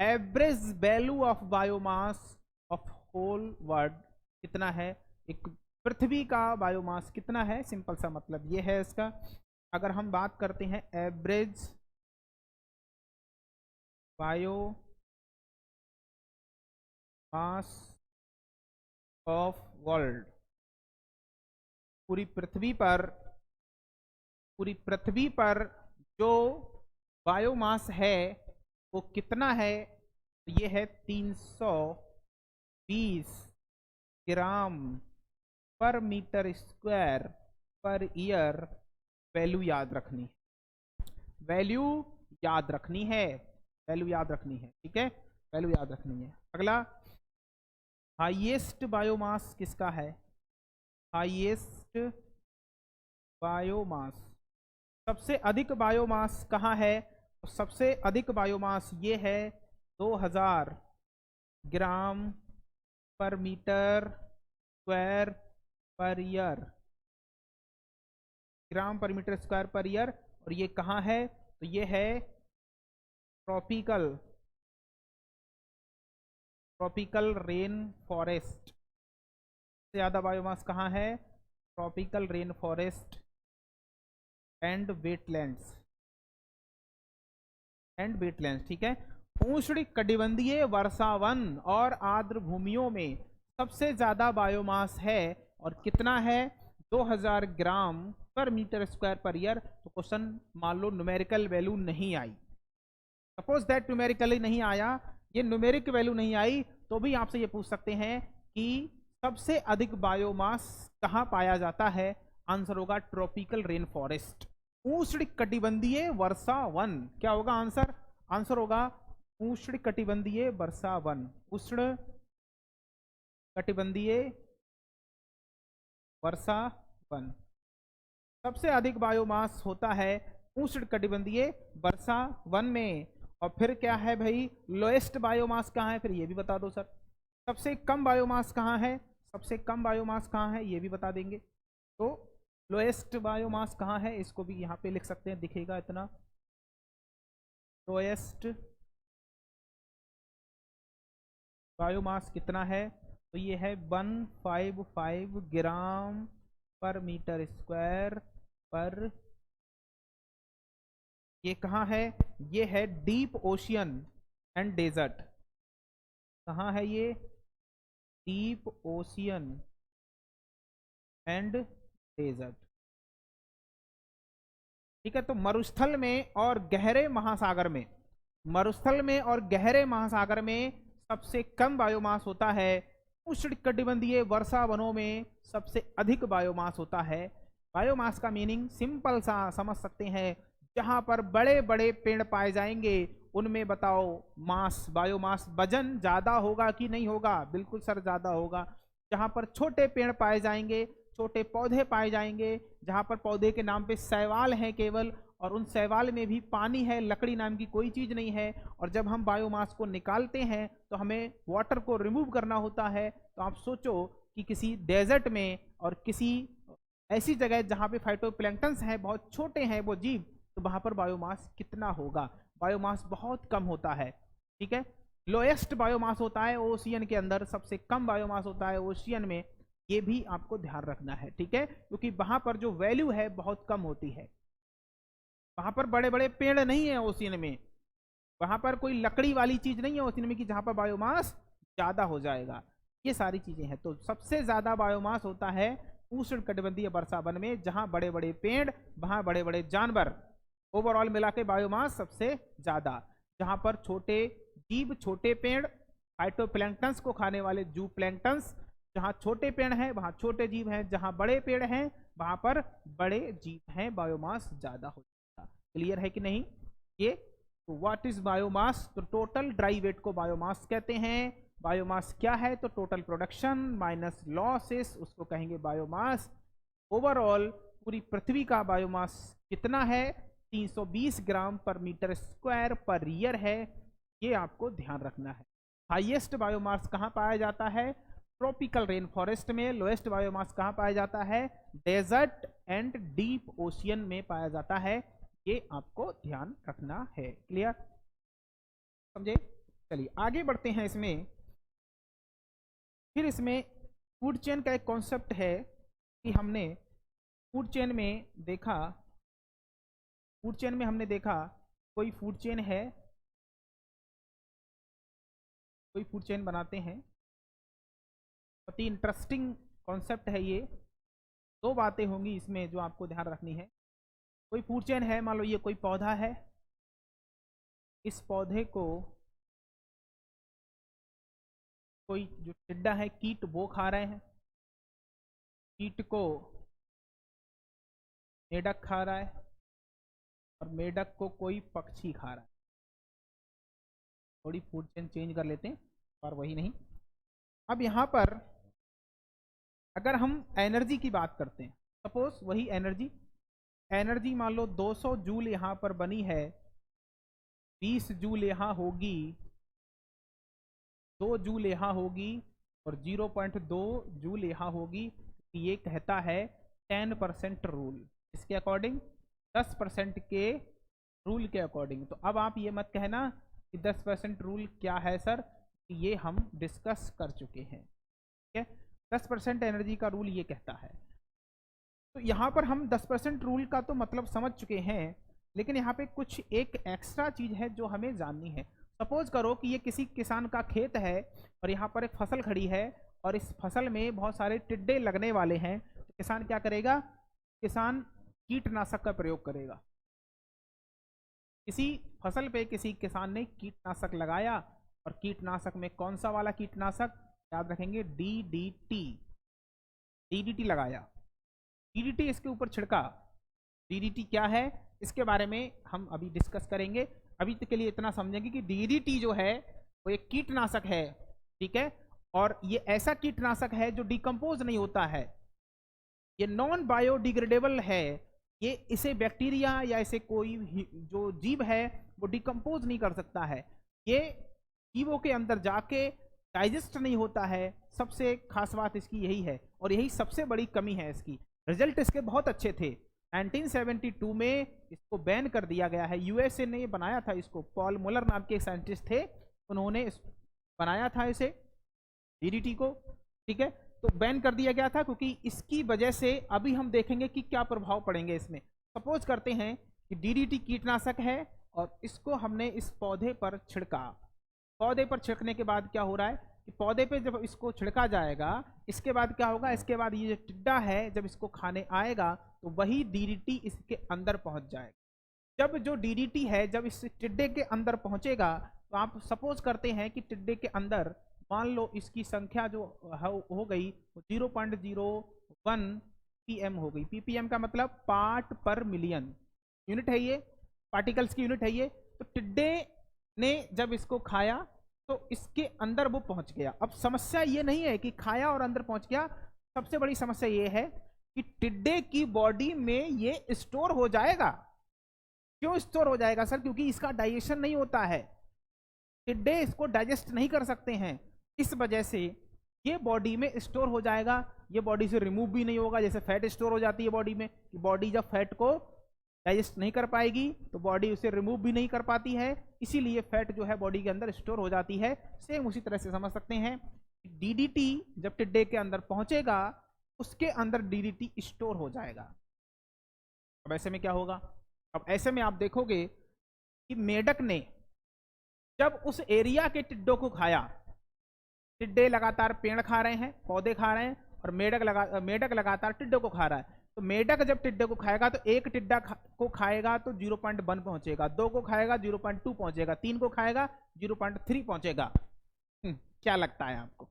Average value of biomass of whole world कितना है? एक पृथ्वी का बायोमास कितना है? सिंपल सा मतलब ये है इसका। अगर हम बात करते हैं average bio mass of world, पूरी पृथ्वी पर, पूरी पृथ्वी पर जो बायोमास है वो कितना है? ये है 320 gram per metre square per year. Value याद रखनी है, वैल्यू याद रखनी है, वैल्यू याद रखनी है, ठीक है, वैल्यू याद रखनी है। अगला, हाईएस्ट बायोमास किसका है? हाईएस्ट बायोमास, सबसे अधिक बायोमास कहाँ है? तो सबसे अधिक बायोमास ये है 2000 ग्राम per metre square per year, ग्राम per metre square per year. और ये कहाँ है? तो ये है ट्रॉपिकल, ट्रॉपिकल रेन फॉरेस्ट। सबसे ज्यादा बायोमास कहाँ है? Tropical rain forest and wetlands, and wetlands, ठीक है। उष्ण कटिबंधीय वर्षावन और आर्द्र भूमियों में सबसे ज्यादा बायोमास है, और कितना है? 2000 ग्राम per metre square per year. तो क्वेश्चन मान लो न्यूमेरिकल वैल्यू नहीं आई, सपोज दैट न्यूमेरिकली नहीं आया, ये न्यूमेरिक वैल्यू नहीं आई, तो भी आपसे ये पूछ सकते हैं कि सबसे अधिक बायोमास कहाँ पाया जाता है? आंसर होगा ट्रॉपिकल रेन फॉरेस्ट, उष्ण कटिबंधीय वर्षा वन। क्या होगा आंसर? आंसर होगा उष्ण कटिबंधीय वर्षा वन, उष्ण कटिबंधीय वर्षा वन। सबसे अधिक बायोमास होता है उष्ण कटिबंधीय वर्षा वन में। और फिर क्या है भाई, लोएस्ट बायोमास कहाँ है? फिर ये भी बता दो सर। सबसे कम बायोमास कहाँ है? सबसे कम बायोमास कहाँ है ये भी बता देंगे। तो लोएस्ट बायोमास कहाँ है, इसको भी यहाँ पे लिख सकते हैं, दिखेगा इतना। लोएस्ट बायोमास कितना है? तो ये है 155 ग्राम पर मीटर स्क्वायर पर। ये कहाँ है? ये है डीप ओशियन एंड डेजर्ट। कहाँ है ये? डीप ओशियन एंड डेजर्ट, ठीक है। तो मरुस्थल में और गहरे महासागर में, मरुस्थल में और गहरे महासागर में सबसे कम बायोमास होता है, उष्णकटिबंधीय वर्षा वनों में सबसे अधिक बायोमास होता है। बायोमास का मीनिंग सिंपल सा समझ सकते हैं, जहां पर बड़े बड़े पेड़ पाए जाएंगे उनमें बताओ मास, बायोमास, वजन ज्यादा होगा कि नहीं होगा? बिल्कुल सर ज्यादा होगा। जहां पर छोटे पेड़ पाए जाएंगे, छोटे पौधे पाए जाएंगे, जहां पर पौधे के नाम पे शैवाल है केवल, और उन शैवाल में भी पानी है, लकड़ी नाम की कोई चीज नहीं है। और जब हम बायोमास को निकालते हैं तो हमें वाटर को रिमूव करना होता है। तो आप सोचो कि किसी डेजर्ट में और किसी ऐसी जगह जहां पे फाइटोप्लैंक्टन्स हैं, बहुत छोटे हैं वो जीव, तो वहां पर बायोमास कितना होगा? बायोमास बहुत कम होता है, ठीक है। लोएस्ट बायोमास होता है ओशियन के अंदर, सबसे कम बायोमास होता है ओशियन में। ये भी आपको ध्यान रखना है, ठीक है, क्योंकि वहां पर जो वैल्यू है बहुत कम होती है। वहां पर बड़े बड़े पेड़ नहीं है ओशियन में, वहां पर कोई लकड़ी वाली चीज नहीं है ओशियन में कि जहां पर बायोमास ज्यादा हो जाएगा। ये सारी चीजें हैं। तो सबसे ज्यादा बायोमास होता है उष्णकटिबंधीय वर्षा वन में, जहां बड़े बड़े पेड़, वहां बड़े बड़े जानवर, ओवरऑल मिला के बायोमास सबसे ज्यादा। जहां पर छोटे जीव, छोटे पेड़, फाइटोप्लैंक्टन्स को खाने वाले जू प्लैंक्टन्स, जहां छोटे पेड़ हैं वहां छोटे जीव हैं, जहां बड़े पेड़ हैं वहां पर बड़े जीव हैं, बायोमास ज्यादा हो जाएगा। क्लियर है कि नहीं ये? तो व्हाट इज बायोमास? तो टोटल ड्राई वेट को बायोमास कहते हैं। बायोमास क्या है? तो टोटल प्रोडक्शन माइनस लॉसेस, उसको कहेंगे बायोमास। ओवरऑल पूरी पृथ्वी का बायोमास कितना है? 320 gram per metre square per year है। ये आपको ध्यान रखना है। हाईएस्ट बायोमास कहाँ पाया जाता है? ट्रॉपिकल रेन फॉरेस्ट में। लोएस्ट बायोमास कहाँ पाया जाता है? डेजर्ट एंड डीप ओशियन में पाया जाता है। ये आपको ध्यान रखना है। क्लियर? समझे? चलिए आगे बढ़ते हैं। इसमें फिर इसमें फूड चेन का एक कॉन्सेप्ट है कि हमने फूड चेन में देखा, फूड चेन में हमने देखा कोई फूड चेन है, कोई फूड चेन बनाते हैं। बहुत ही इंटरेस्टिंग कॉन्सेप्ट है ये। दो बातें होंगी इसमें जो आपको ध्यान रखनी है। कोई फूड चेन है, मान लो ये कोई पौधा है, इस पौधे को कोई जो टिड्डा है, कीट, वो खा रहे हैं। कीट को मेढक खा रहा है और मेढक को कोई पक्षी खा रहा है। थोड़ी फूड चेन चेंज कर लेते हैं और वही नहीं। अब यहां पर अगर हम एनर्जी की बात करते हैं, सपोज वही एनर्जी मान लो 200 जूल यहां पर बनी है, 20 जूल यहां होगी, 2 जूल यहां होगी और 0.2 जूल यहां होगी। ये कहता है 10% रूल। इसके अकॉर्डिंग 10% के रूल के अकॉर्डिंग। तो अब आप ये मत कहना कि 10% रूल क्या है सर, ये हम डिस्कस कर चुके हैं। ठीक है, 10% एनर्जी का रूल ये कहता है। तो यहाँ पर हम 10% रूल का तो मतलब समझ चुके हैं, लेकिन यहाँ पे कुछ एक एक्स्ट्रा चीज है जो हमें जाननी है। सपोज करो कि ये किसी किसान का खेत है और यहाँ पर एक फसल खड़ी है और इस फसल में बहुत सारे टिड्डे लगने वाले हैं। तो किसान क्या करेगा? किसान कीटनाशक का प्रयोग करेगा। किसी फसल पे किसी किसान ने कीटनाशक लगाया, और कीटनाशक में कौन सा वाला कीटनाशक? याद रखेंगे, डीडीटी। डीडीटी लगाया, डीडीटी इसके ऊपर छिड़का। डीडीटी क्या है इसके बारे में हम अभी डिस्कस करेंगे। अभी तक के लिए इतना समझेंगे कि डीडीटी जो है वो एक कीटनाशक है, ठीक है, और ये ऐसा कीटनाशक है जो डिकम्पोज नहीं होता है, ये नॉन बायोडिग्रेडेबल है। ये इसे बैक्टीरिया या इसे कोई जो जीव है वो डिकम्पोज नहीं कर सकता है। ये जीवों के अंदर जाके डाइजेस्ट नहीं होता है। सबसे खास बात इसकी यही है, और यही सबसे बड़ी कमी है इसकी। रिजल्ट इसके बहुत अच्छे थे। 1972 में इसको बैन कर दिया गया है। यूएसए ने ये बनाया था इसको, पॉल मुलर नाम के एक साइंटिस्ट थे, उन्होंने बनाया था इसे, डीडीटी को। ठीक है, तो बैन कर दिया गया था क्योंकि इसकी वजह से अभी हम देखेंगे कि क्या प्रभाव पड़ेंगे इसमें। सपोज करते हैं कि डीडीटी कीटनाशक है और इसको हमने इस पौधे पर छिड़का। पौधे पर छिड़कने के बाद क्या हो रहा है कि पौधे पे जब इसको छिड़का जाएगा, इसके बाद क्या होगा? इसके बाद ये जो टिड्डा है जब इसको खाने आएगा तो वही डीडीटी इसके अंदर पहुंच जाएगा। जब जो डीडीटी है जब इस टिड्डे के अंदर पहुंचेगा, तो आप सपोज करते हैं कि टिड्डे के अंदर मान लो इसकी संख्या जो हो गई 0.01 पीएम हो गई। पीपीएम का मतलब पार्ट पर मिलियन यूनिट है, ये पार्टिकल्स की यूनिट है ये। तो टिड्डे ने जब इसको खाया तो इसके अंदर वो पहुंच गया। अब समस्या ये नहीं है कि खाया और अंदर पहुंच गया, सबसे बड़ी समस्या ये है कि टिड्डे की बॉडी में ये स्टोर हो जाएगा। क्यों स्टोर हो जाएगा सर? क्योंकि इसका डाइजेशन नहीं होता है, टिड्डे इसको डाइजेस्ट नहीं कर सकते हैं। इस वजह से ये बॉडी में स्टोर हो जाएगा, ये बॉडी से रिमूव भी नहीं होगा। जैसे फैट स्टोर हो जाती है बॉडी में, कि बॉडी जब फैट को डाइजेस्ट नहीं कर पाएगी तो बॉडी उसे रिमूव भी नहीं कर पाती है, इसीलिए फैट जो है बॉडी के अंदर स्टोर हो जाती है। सेम उसी तरह से समझ सकते हैं डीडीटी जब टिड्डे के अंदर पहुंचेगा उसके अंदर डीडीटी स्टोर हो जाएगा। अब ऐसे में क्या होगा? अब ऐसे में आप देखोगे कि मेढक ने जब उस एरिया के टिड्डों को खाया, टिड्डे लगातार पेड़ खा रहे हैं, पौधे खा रहे हैं, और मेढक लगातार टिड्डों को खा रहा है। तो मेढक जब टिड्डे को खाएगा तो एक टिड्डा को खाएगा तो 0.1 पहुंचेगा, 2 को खाएगा 0.2 पहुंचेगा, 3 को खाएगा 0.3 पहुंचेगा। क्या लगता है आपको?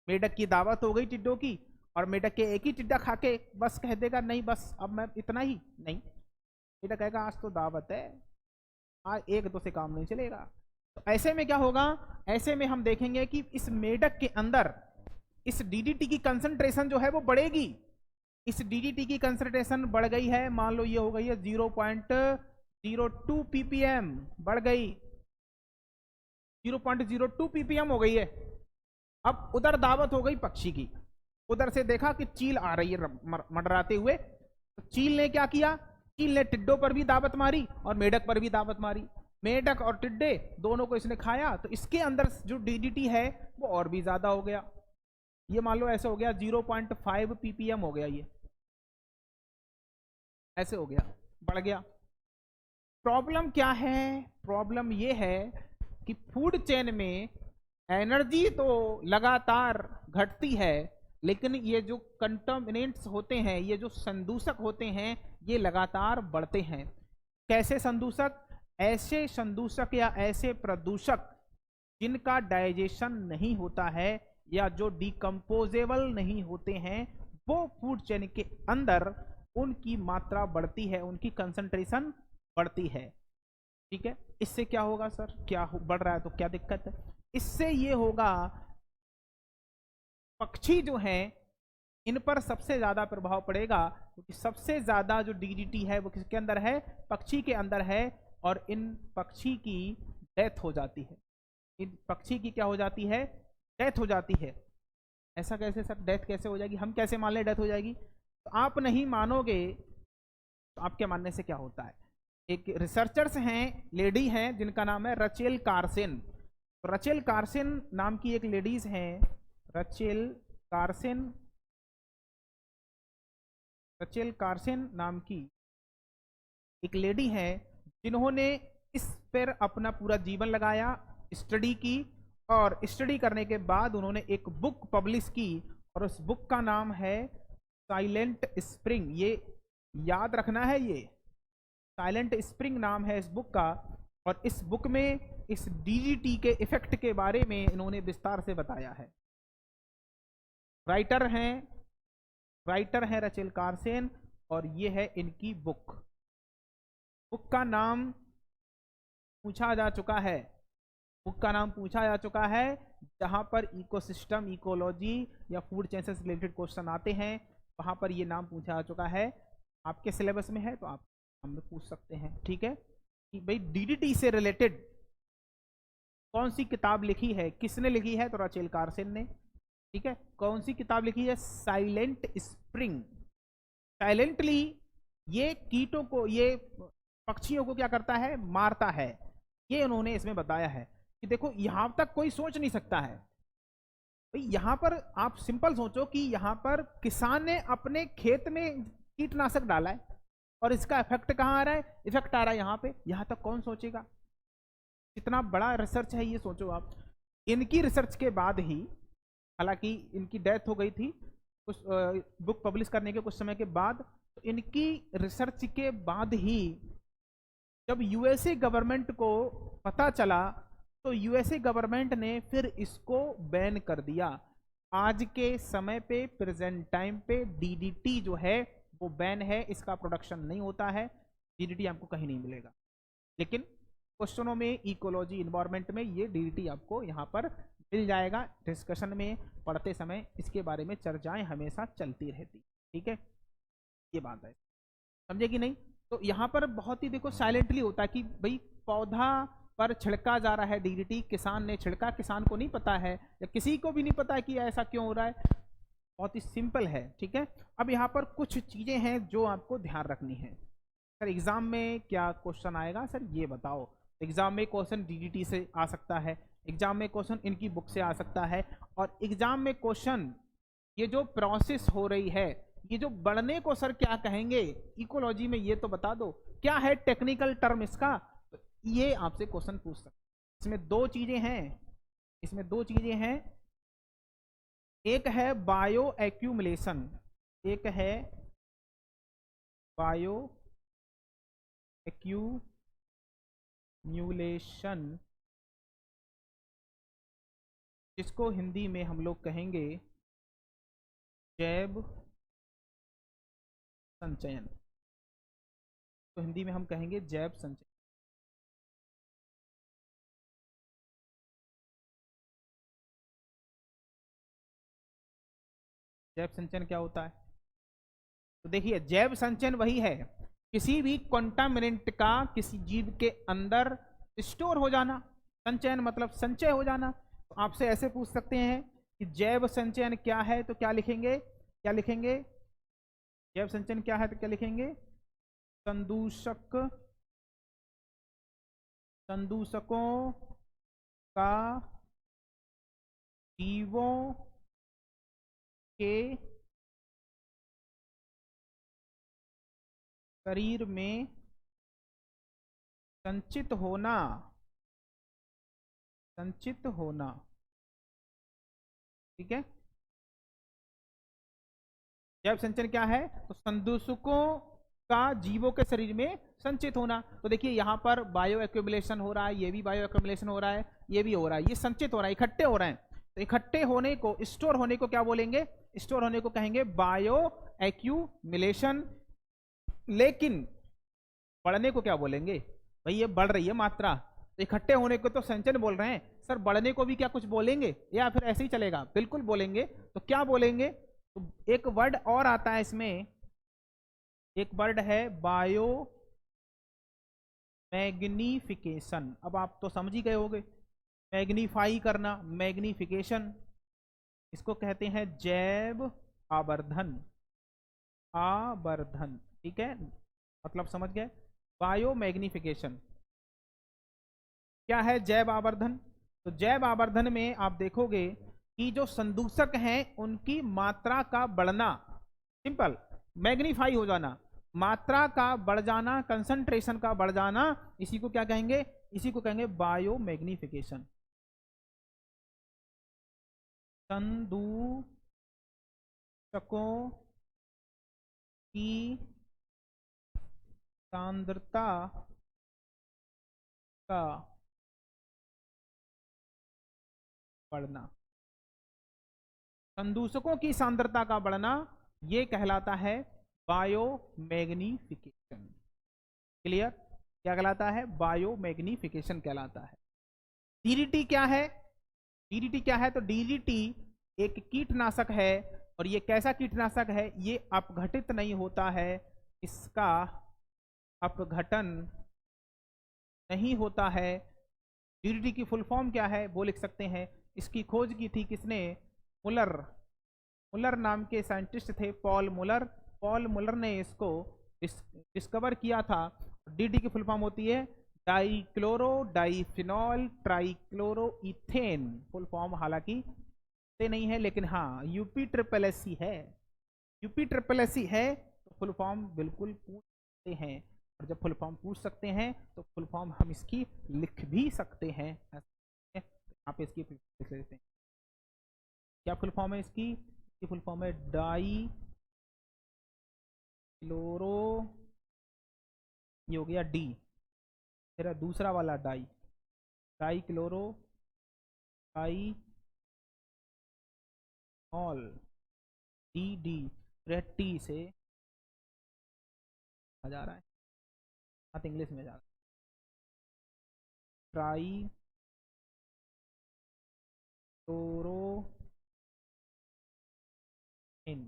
मेढक की दावत हो गई टिड्डों की, और मेढक के एक ही टिड्डा खा के बस कह देगा नहीं बस अब मैं इतना ही नहीं। मेढक कहेगा आज तो दावत है, आज 1-2 से काम नहीं चलेगा। तो ऐसे में क्या होगा? ऐसे में हम देखेंगे कि इस मेढक के अंदर इस डीडीटी की कंसंट्रेशन जो है वो बढ़ेगी। इस डीडीटी की कंसंट्रेशन बढ़ गई है, मान लो ये हो गई है 0.02 ppm, बढ़ गई 0.02 ppm हो गई है। अब उधर दावत हो गई पक्षी की, उधर से देखा कि चील आ रही है मंडराते हुए, तो चील ने क्या किया? चील ने टिड्डों पर भी दावत मारी और मेढक पर भी दावत मारी। मेढक और टिड्डे दोनों को इसने खाया, तो इसके अंदर जो डीडीटी है वो और भी ज्यादा हो गया। ये मान लो ऐसे हो गया 0.5 ppm हो गया, ये ऐसे हो गया, बढ़ गया। प्रॉब्लम क्या है? प्रॉब्लम ये है कि फूड चेन में एनर्जी तो लगातार घटती है, लेकिन ये जो कंटामिनेंट्स होते हैं, ये जो संदूषक होते हैं, ये लगातार बढ़ते हैं। कैसे संदूषक? ऐसे संदूषक या ऐसे प्रदूषक जिनका डाइजेशन नहीं होता है या जो डिकम्पोजेबल नहीं होते हैं, वो फूड चेन के अंदर उनकी मात्रा बढ़ती है, उनकी कंसंट्रेशन बढ़ती है। ठीक है, इससे क्या होगा सर? क्या बढ़ रहा है तो क्या दिक्कत है? इससे ये होगा पक्षी जो हैं इन पर सबसे ज्यादा प्रभाव पड़ेगा, क्योंकि सबसे ज्यादा जो डीडीटी है वो किसके अंदर है? पक्षी के अंदर है, और इन पक्षी की डेथ हो जाती है। इन पक्षी की क्या हो जाती है? डेथ हो जाती है। ऐसा कैसे सर? डेथ कैसे हो जाएगी? हम कैसे मान लें डेथ हो जाएगी? तो आप नहीं मानोगे, तो आपके मानने से क्या होता है? एक रिसर्चर्स हैं, लेडी हैं, जिनका नाम है रचेल कार्सन। तो रचेल कार्सन नाम की एक लेडीज हैं, रचेल कार्सन नाम की एक लेडी है, जिन्होंने इस पर अपना पूरा जीवन लगाया, स्टडी की, और स्टडी करने के बाद उन्होंने एक बुक पब्लिश की, और उस बुक का नाम है साइलेंट स्प्रिंग। ये याद रखना है, ये साइलेंट स्प्रिंग नाम है इस बुक का। और इस बुक में इस डीडीटी के इफेक्ट के बारे में इन्होंने विस्तार से बताया है। राइटर हैं रचेल कार्सन, और ये है इनकी बुक। बुक का नाम पूछा जा चुका है, जहां पर इकोसिस्टम, इकोलॉजी या फूड चेन से रिलेटेड क्वेश्चन आते हैं, वहां पर ये नाम पूछा जा चुका है। आपके सिलेबस में है तो आप हम पूछ सकते हैं। ठीक है, कि भाई डीडीटी से रिलेटेड कौन सी किताब लिखी है, किसने लिखी है? तो रचेल कार्सन ने। ठीक है, कौन सी किताब लिखी है? Silent spring. साइलेंटली ये कीटों को, ये पक्षियों को क्या करता है? मारता है। ये उन्होंने इसमें बताया है कि देखो यहां तक कोई सोच नहीं सकता है भाई। यहां पर आप सिंपल सोचो कि यहां पर किसान ने अपने खेत में कीटनाशक डाला है, और इसका इफेक्ट कहां आ रहा है? इफेक्ट आ रहा है यहाँ पे। यहां तक कौन सोचेगा? कितना बड़ा रिसर्च है ये, सोचो आप। इनकी रिसर्च के बाद ही, हालांकि इनकी डेथ हो गई थी कुछ बुक पब्लिश करने के कुछ समय के बाद, तो इनकी रिसर्च के बाद ही जब यूएसए गवर्नमेंट को पता चला, तो यूएसए गवर्नमेंट ने फिर इसको बैन कर दिया। आज के समय पे, प्रेजेंट टाइम पे डीडीटी जो है वो बैन है, इसका प्रोडक्शन नहीं होता है, डीडीटी आपको कहीं नहीं मिलेगा। लेकिन क्वेश्चनों में, इकोलॉजी, इन्वायरमेंट में ये डीडीटी आपको यहाँ पर मिल जाएगा। डिस्कशन में पढ़ते समय इसके बारे में चर्चाएं हमेशा चलती रहती। ठीक है, ये बात है, समझे कि नहीं? तो यहाँ पर बहुत ही देखो साइलेंटली होता है कि भाई पौधा पर छिड़का जा रहा है डीडीटी, किसान ने छिड़का, किसान को नहीं पता है, या किसी को भी नहीं पता है कि ऐसा क्यों हो रहा है। बहुत ही सिंपल है। ठीक है, अब यहाँ पर कुछ चीजें हैं जो आपको ध्यान रखनी है। सर एग्जाम में क्या क्वेश्चन आएगा? सर ये बताओ, एग्जाम में क्वेश्चन डीडीटी से आ सकता है, एग्जाम में क्वेश्चन इनकी बुक से आ सकता है। और एग्जाम में क्वेश्चन, ये जो प्रोसेस हो रही है, ये जो बढ़ने को सर क्या कहेंगे इकोलॉजी में, ये तो बता दो, क्या है टेक्निकल टर्म इसका, तो ये आपसे क्वेश्चन पूछ सकते हैं। इसमें दो चीजें हैं, इसमें दो चीजें हैं, एक है बायो एक्यूमुलेशन, एक है बायो एक्यूमुलेशन, जिसको हिंदी में हम लोग कहेंगे जैव संचयन, तो हिंदी में हम कहेंगे जैव संचयन। जैव संचयन क्या होता है, तो देखिए जैव संचयन वही है, किसी भी कंटामिनेंट का किसी जीव के अंदर स्टोर हो जाना, संचयन मतलब संचय हो जाना। तो आपसे ऐसे पूछ सकते हैं कि जैव संचयन क्या है, तो क्या लिखेंगे, क्या लिखेंगे, जैव संचयन क्या है तो क्या लिखेंगे, संदूषक, संदूषकों का जीवों के शरीर में संचित होना, संचित होना, ठीक है। जैव संचयन क्या है, तो संदूषकों का जीवों के शरीर में संचित होना। तो देखिए यहाँ पर बायो एक्यूमुलेशन हो रहा है, ये भी बायो एक्यूमुलेशन हो रहा है, ये भी हो रहा है, ये संचित हो रहा है, इकट्ठे हो रहे हैं। तो इकट्ठे होने को, स्टोर होने को क्या बोलेंगे, स्टोर होने को कहेंगे बायो एक्यूमुलेशन। लेकिन बढ़ने को क्या बोलेंगे, भाई ये बढ़ रही है मात्रा, तो इकट्ठे होने को तो संचयन बोल रहे हैं सर, बढ़ने को भी क्या कुछ बोलेंगे या फिर ऐसे ही चलेगा, बिल्कुल बोलेंगे। तो क्या बोलेंगे, तो एक वर्ड और आता है इसमें, एक वर्ड है बायो मैग्निफिकेशन। अब आप तो समझ ही गए होंगे, मैग्नीफाई करना, मैग्निफिकेशन, इसको कहते हैं जैव आवर्धन, आवर्धन, ठीक है, मतलब समझ गए। बायो मैग्निफिकेशन क्या है, जैव आवर्धन। तो जैव आवर्धन में आप देखोगे कि जो संदूषक हैं उनकी मात्रा का बढ़ना, सिंपल, मैग्नीफाई हो जाना, मात्रा का बढ़ जाना, कंसंट्रेशन का बढ़ जाना, इसी को क्या कहेंगे, इसी को कहेंगे बायो मैग्निफिकेशन। संदूषकों की सांद्रता का बढ़ना, संदूषकों की सांद्रता का बढ़ना, ये कहलाता है बायो मैग्निफिकेशन। क्लियर, क्या कहलाता है, बायो मैग्निफिकेशन कहलाता है। डीडीटी क्या है, डीडीटी क्या है, तो डीडीटी एक कीटनाशक है, और ये कैसा कीटनाशक है, ये अपघटित नहीं होता है, इसका अपघटन नहीं होता है। डीडीटी की फुल फॉर्म क्या है, वो लिख सकते हैं, इसकी खोज की थी किसने, मुलर, मुलर नाम के साइंटिस्ट थे, पॉल मुलर, पॉल मुलर ने इसको डिस्कवर किया था। डीडी की फुल फॉर्म होती है डाइक्लोरो डाइफिनॉल ट्राइक्लोरोइथेन, फुल फॉर्म हालांकि से नहीं है, लेकिन हाँ यूपी ट्रिपल एस सी है, यूपी ट्रिपल एस सी है, तो फुल फॉर्म बिल्कुल पूछ सकते हैं। और जब फुल फॉर्म पूछ सकते हैं तो फुल फॉर्म हम इसकी लिख भी सकते हैं, यहाँ पे इसकी लिख लेते हैं। क्या फुल फॉर्म है इसकी, फुल फॉर्म है डाई क्लोरो, ये हो गया डी, फिर दूसरा वाला डाई, डाई क्लोरो डाई ऑल, डी डी, रेड टी से आ जा रहा है, बात इंग्लिश में जा रहा है, ट्राई क्लोरो इन,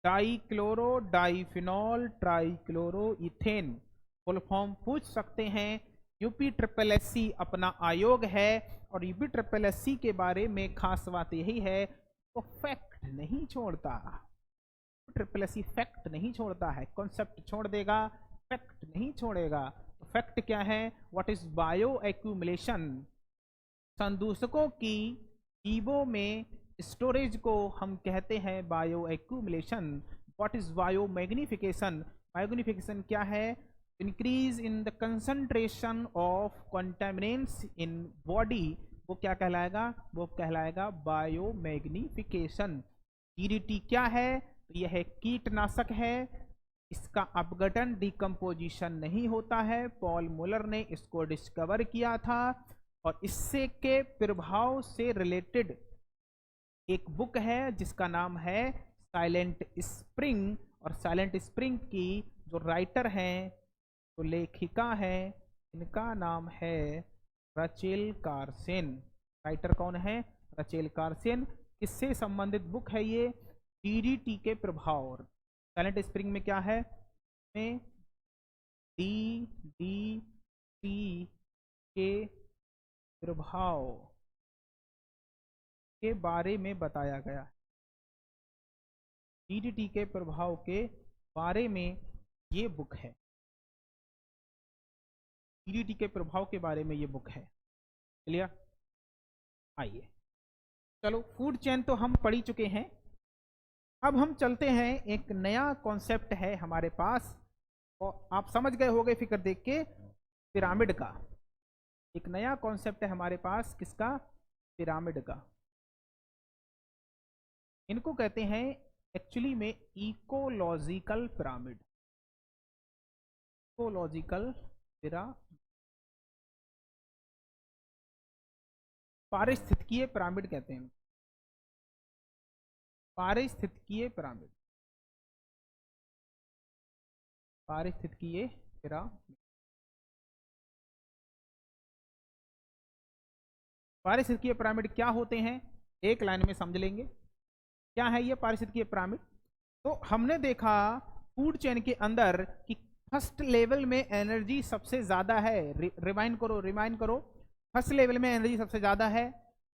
डाइक्लोरो डाइफिनॉल ट्राइक्लोरोइथेन, फुल फॉर्म पूछ सकते हैं। यूपी ट्रिपल एस सी अपना आयोग है, और यूपी ट्रिपल एस सी के बारे में खास बात यही है, तो फैक्ट नहीं छोड़ता, ट्रिपल एस सी फैक्ट नहीं छोड़ता है, कॉन्सेप्ट छोड़ देगा, फैक्ट नहीं छोड़ेगा। फैक्ट क्या है, व्हाट इज बायो एक्यूमुलेशन, संदूषकों की जीवों में स्टोरेज को हम कहते हैं bio accumulation. What is bio magnification, magnification क्या है, increase in the concentration of contaminants in body, वो क्या कहलाएगा, वो कहलाएगा बायो मैग्निफिकेशन। डीडीटी क्या है, तो यह है कीटनाशक है, इसका अपघटन डिकम्पोजिशन नहीं होता है, पॉल मुलर ने इसको डिस्कवर किया था और इससे के प्रभाव से रिलेटेड एक बुक है जिसका नाम है साइलेंट स्प्रिंग, और साइलेंट स्प्रिंग की जो राइटर हैं, जो लेखिका है, इनका नाम है रचेल कार्सन। राइटर कौन है, रचेल कार्सन। किससे संबंधित बुक है ये, डीडीटी के प्रभाव। साइलेंट स्प्रिंग में क्या है, में डीडीटी के प्रभाव के बारे में बताया गया है, डीडीटी के प्रभाव के बारे में ये बुक है, डीडीटी के प्रभाव के बारे में ये बुक है। क्लियर, आइए चलो, फूड चेन तो हम पढ़ ही चुके हैं, अब हम चलते हैं, एक नया कॉन्सेप्ट है हमारे पास, और आप समझ गए होंगे फिगर देख के, पिरामिड का। एक नया कॉन्सेप्ट है हमारे पास, किसका, पिरामिड का। इनको कहते हैं एक्चुअली में इकोलॉजिकल पिरामिड, इकोलॉजिकल पिरामिड, पारिस्थितिकीय पिरामिड कहते हैं, पारिस्थितिकीय पिरामिड, पारिस्थितिकीय पिरामिड। पारिस्थितिकीय पिरामिड क्या होते हैं, एक लाइन में समझ लेंगे क्या है ये पारिस्थितिकीय पिरामिड। तो हमने देखा फूड चेन के अंदर कि फर्स्ट लेवल में एनर्जी सबसे ज्यादा है, रिमाइंड करो, फर्स्ट लेवल में एनर्जी सबसे ज्यादा है,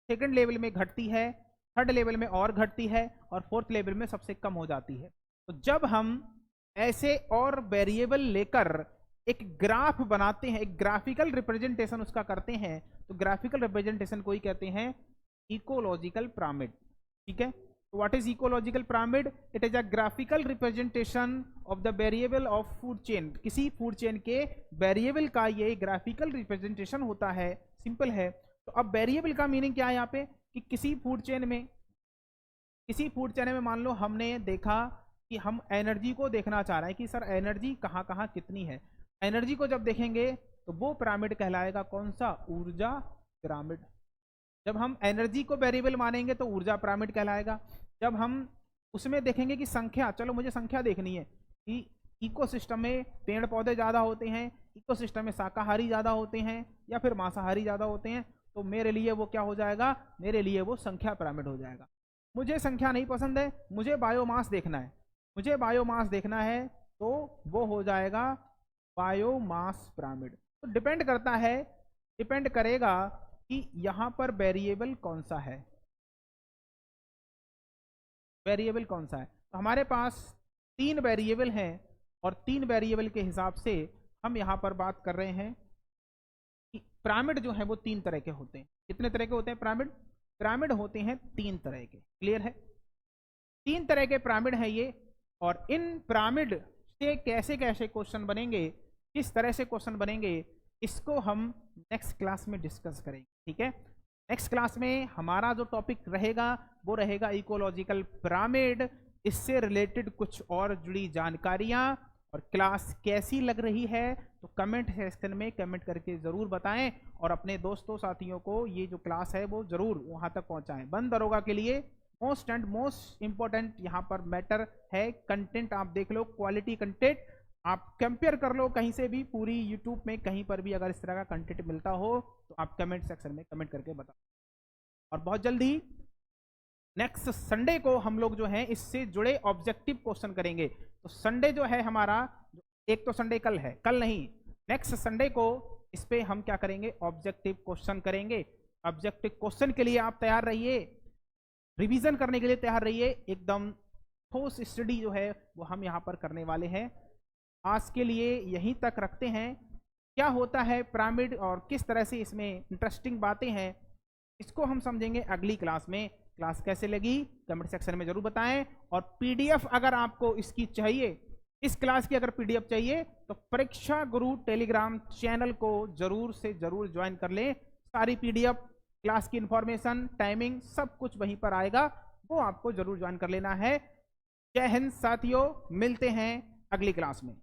सेकंड लेवल में घटती है, थर्ड लेवल में और घटती है, और फोर्थ लेवल में सबसे कम हो जाती है। तो जब हम ऐसे और वेरिएबल लेकर एक ग्राफ बनाते हैं, एक ग्राफिकल रिप्रेजेंटेशन उसका करते हैं, तो ग्राफिकल रिप्रेजेंटेशन को ही कहते हैं इकोलॉजिकल पिरामिड। ठीक है, तो what is ecological pyramid, it is a graphical representation of the variable of food chain, किसी फूड चेन के वेरिएबल का ये ग्राफिकल रिप्रेजेंटेशन होता है, सिंपल है। तो अब वेरिएबल का मीनिंग क्या है यहाँ पे, कि किसी फूड चेन में मान लो हमने देखा कि हम एनर्जी को देखना चाह रहे हैं कि सर एनर्जी कहाँ कहाँ कितनी है, एनर्जी को जब देखेंगे तो वो पिरामिड कहलाएगा कौन सा, ऊर्जा पिरामिड। जब हम एनर्जी को वेरिएबल मानेंगे तो ऊर्जा पिरामिड कहलाएगा। जब हम उसमें देखेंगे कि संख्या, चलो मुझे संख्या देखनी है कि इकोसिस्टम में पेड़ पौधे ज़्यादा होते हैं, इकोसिस्टम में शाकाहारी ज़्यादा होते हैं या फिर मांसाहारी ज़्यादा होते हैं, तो मेरे लिए वो क्या हो जाएगा, मेरे लिए वो संख्या पिरामिड हो जाएगा। मुझे संख्या नहीं पसंद है, मुझे बायोमास देखना है, मुझे बायोमास देखना है, तो वो हो जाएगा बायोमास पिरामिड। तो डिपेंड करेगा कि यहां पर वेरिएबल कौन सा है, वेरिएबल कौन सा है। तो हमारे पास 3 वेरिएबल हैं और 3 वेरिएबल के हिसाब से हम यहां पर बात कर रहे हैं कि पिरामिड जो है वो 3 तरह के होते हैं। कितने तरह के होते हैं पिरामिड, पिरामिड होते हैं 3 तरह के। क्लियर है, 3 तरह के पिरामिड है ये, और इन पिरामिड से कैसे कैसे क्वेश्चन बनेंगे, किस तरह से क्वेश्चन बनेंगे, इसको हम नेक्स्ट क्लास में डिस्कस करेंगे। ठीक है, नेक्स्ट क्लास में हमारा जो टॉपिक रहेगा वो रहेगा इकोलॉजिकल पिरामिड, इससे रिलेटेड कुछ और जुड़ी जानकारियां। और क्लास कैसी लग रही है तो कमेंट सेक्शन में कमेंट करके ज़रूर बताएं, और अपने दोस्तों साथियों को ये जो क्लास है वो ज़रूर वहां तक पहुंचाएं। बंद दरोगा के लिए मोस्ट एंड मोस्ट इंपॉर्टेंट यहाँ पर मैटर है कंटेंट। आप देख लो क्वालिटी कंटेंट, आप कंपेयर कर लो कहीं से भी, पूरी यूट्यूब में कहीं पर भी अगर इस तरह का कंटेंट मिलता हो तो आप कमेंट सेक्शन में कमेंट करके बताओ। और बहुत जल्दी नेक्स्ट संडे को हम लोग जो है इससे जुड़े ऑब्जेक्टिव क्वेश्चन करेंगे। तो संडे जो है हमारा, एक तो संडे कल है, कल नहीं, नेक्स्ट संडे को इस पे हम क्या करेंगे, ऑब्जेक्टिव क्वेश्चन करेंगे। ऑब्जेक्टिव क्वेश्चन के लिए आप तैयार रहिए, रिवीजन करने के लिए तैयार रहिए, एकदम ठोस स्टडी जो है वो हम यहाँ पर करने वाले हैं। आज के लिए यहीं तक रखते हैं। क्या होता है पिरामिड और किस तरह से इसमें इंटरेस्टिंग बातें हैं, इसको हम समझेंगे अगली क्लास में। क्लास कैसे लगी कमेंट सेक्शन में जरूर बताएं, और पीडीएफ अगर आपको इसकी चाहिए, इस क्लास की अगर पीडीएफ चाहिए, तो परीक्षा गुरु टेलीग्राम चैनल को जरूर से जरूर ज्वाइन कर लें। सारी पीडीएफ, क्लास की इंफॉर्मेशन, टाइमिंग, सब कुछ वहीं पर आएगा, वो आपको जरूर ज्वाइन कर लेना है। जय हिंद साथियों, मिलते हैं अगली क्लास में।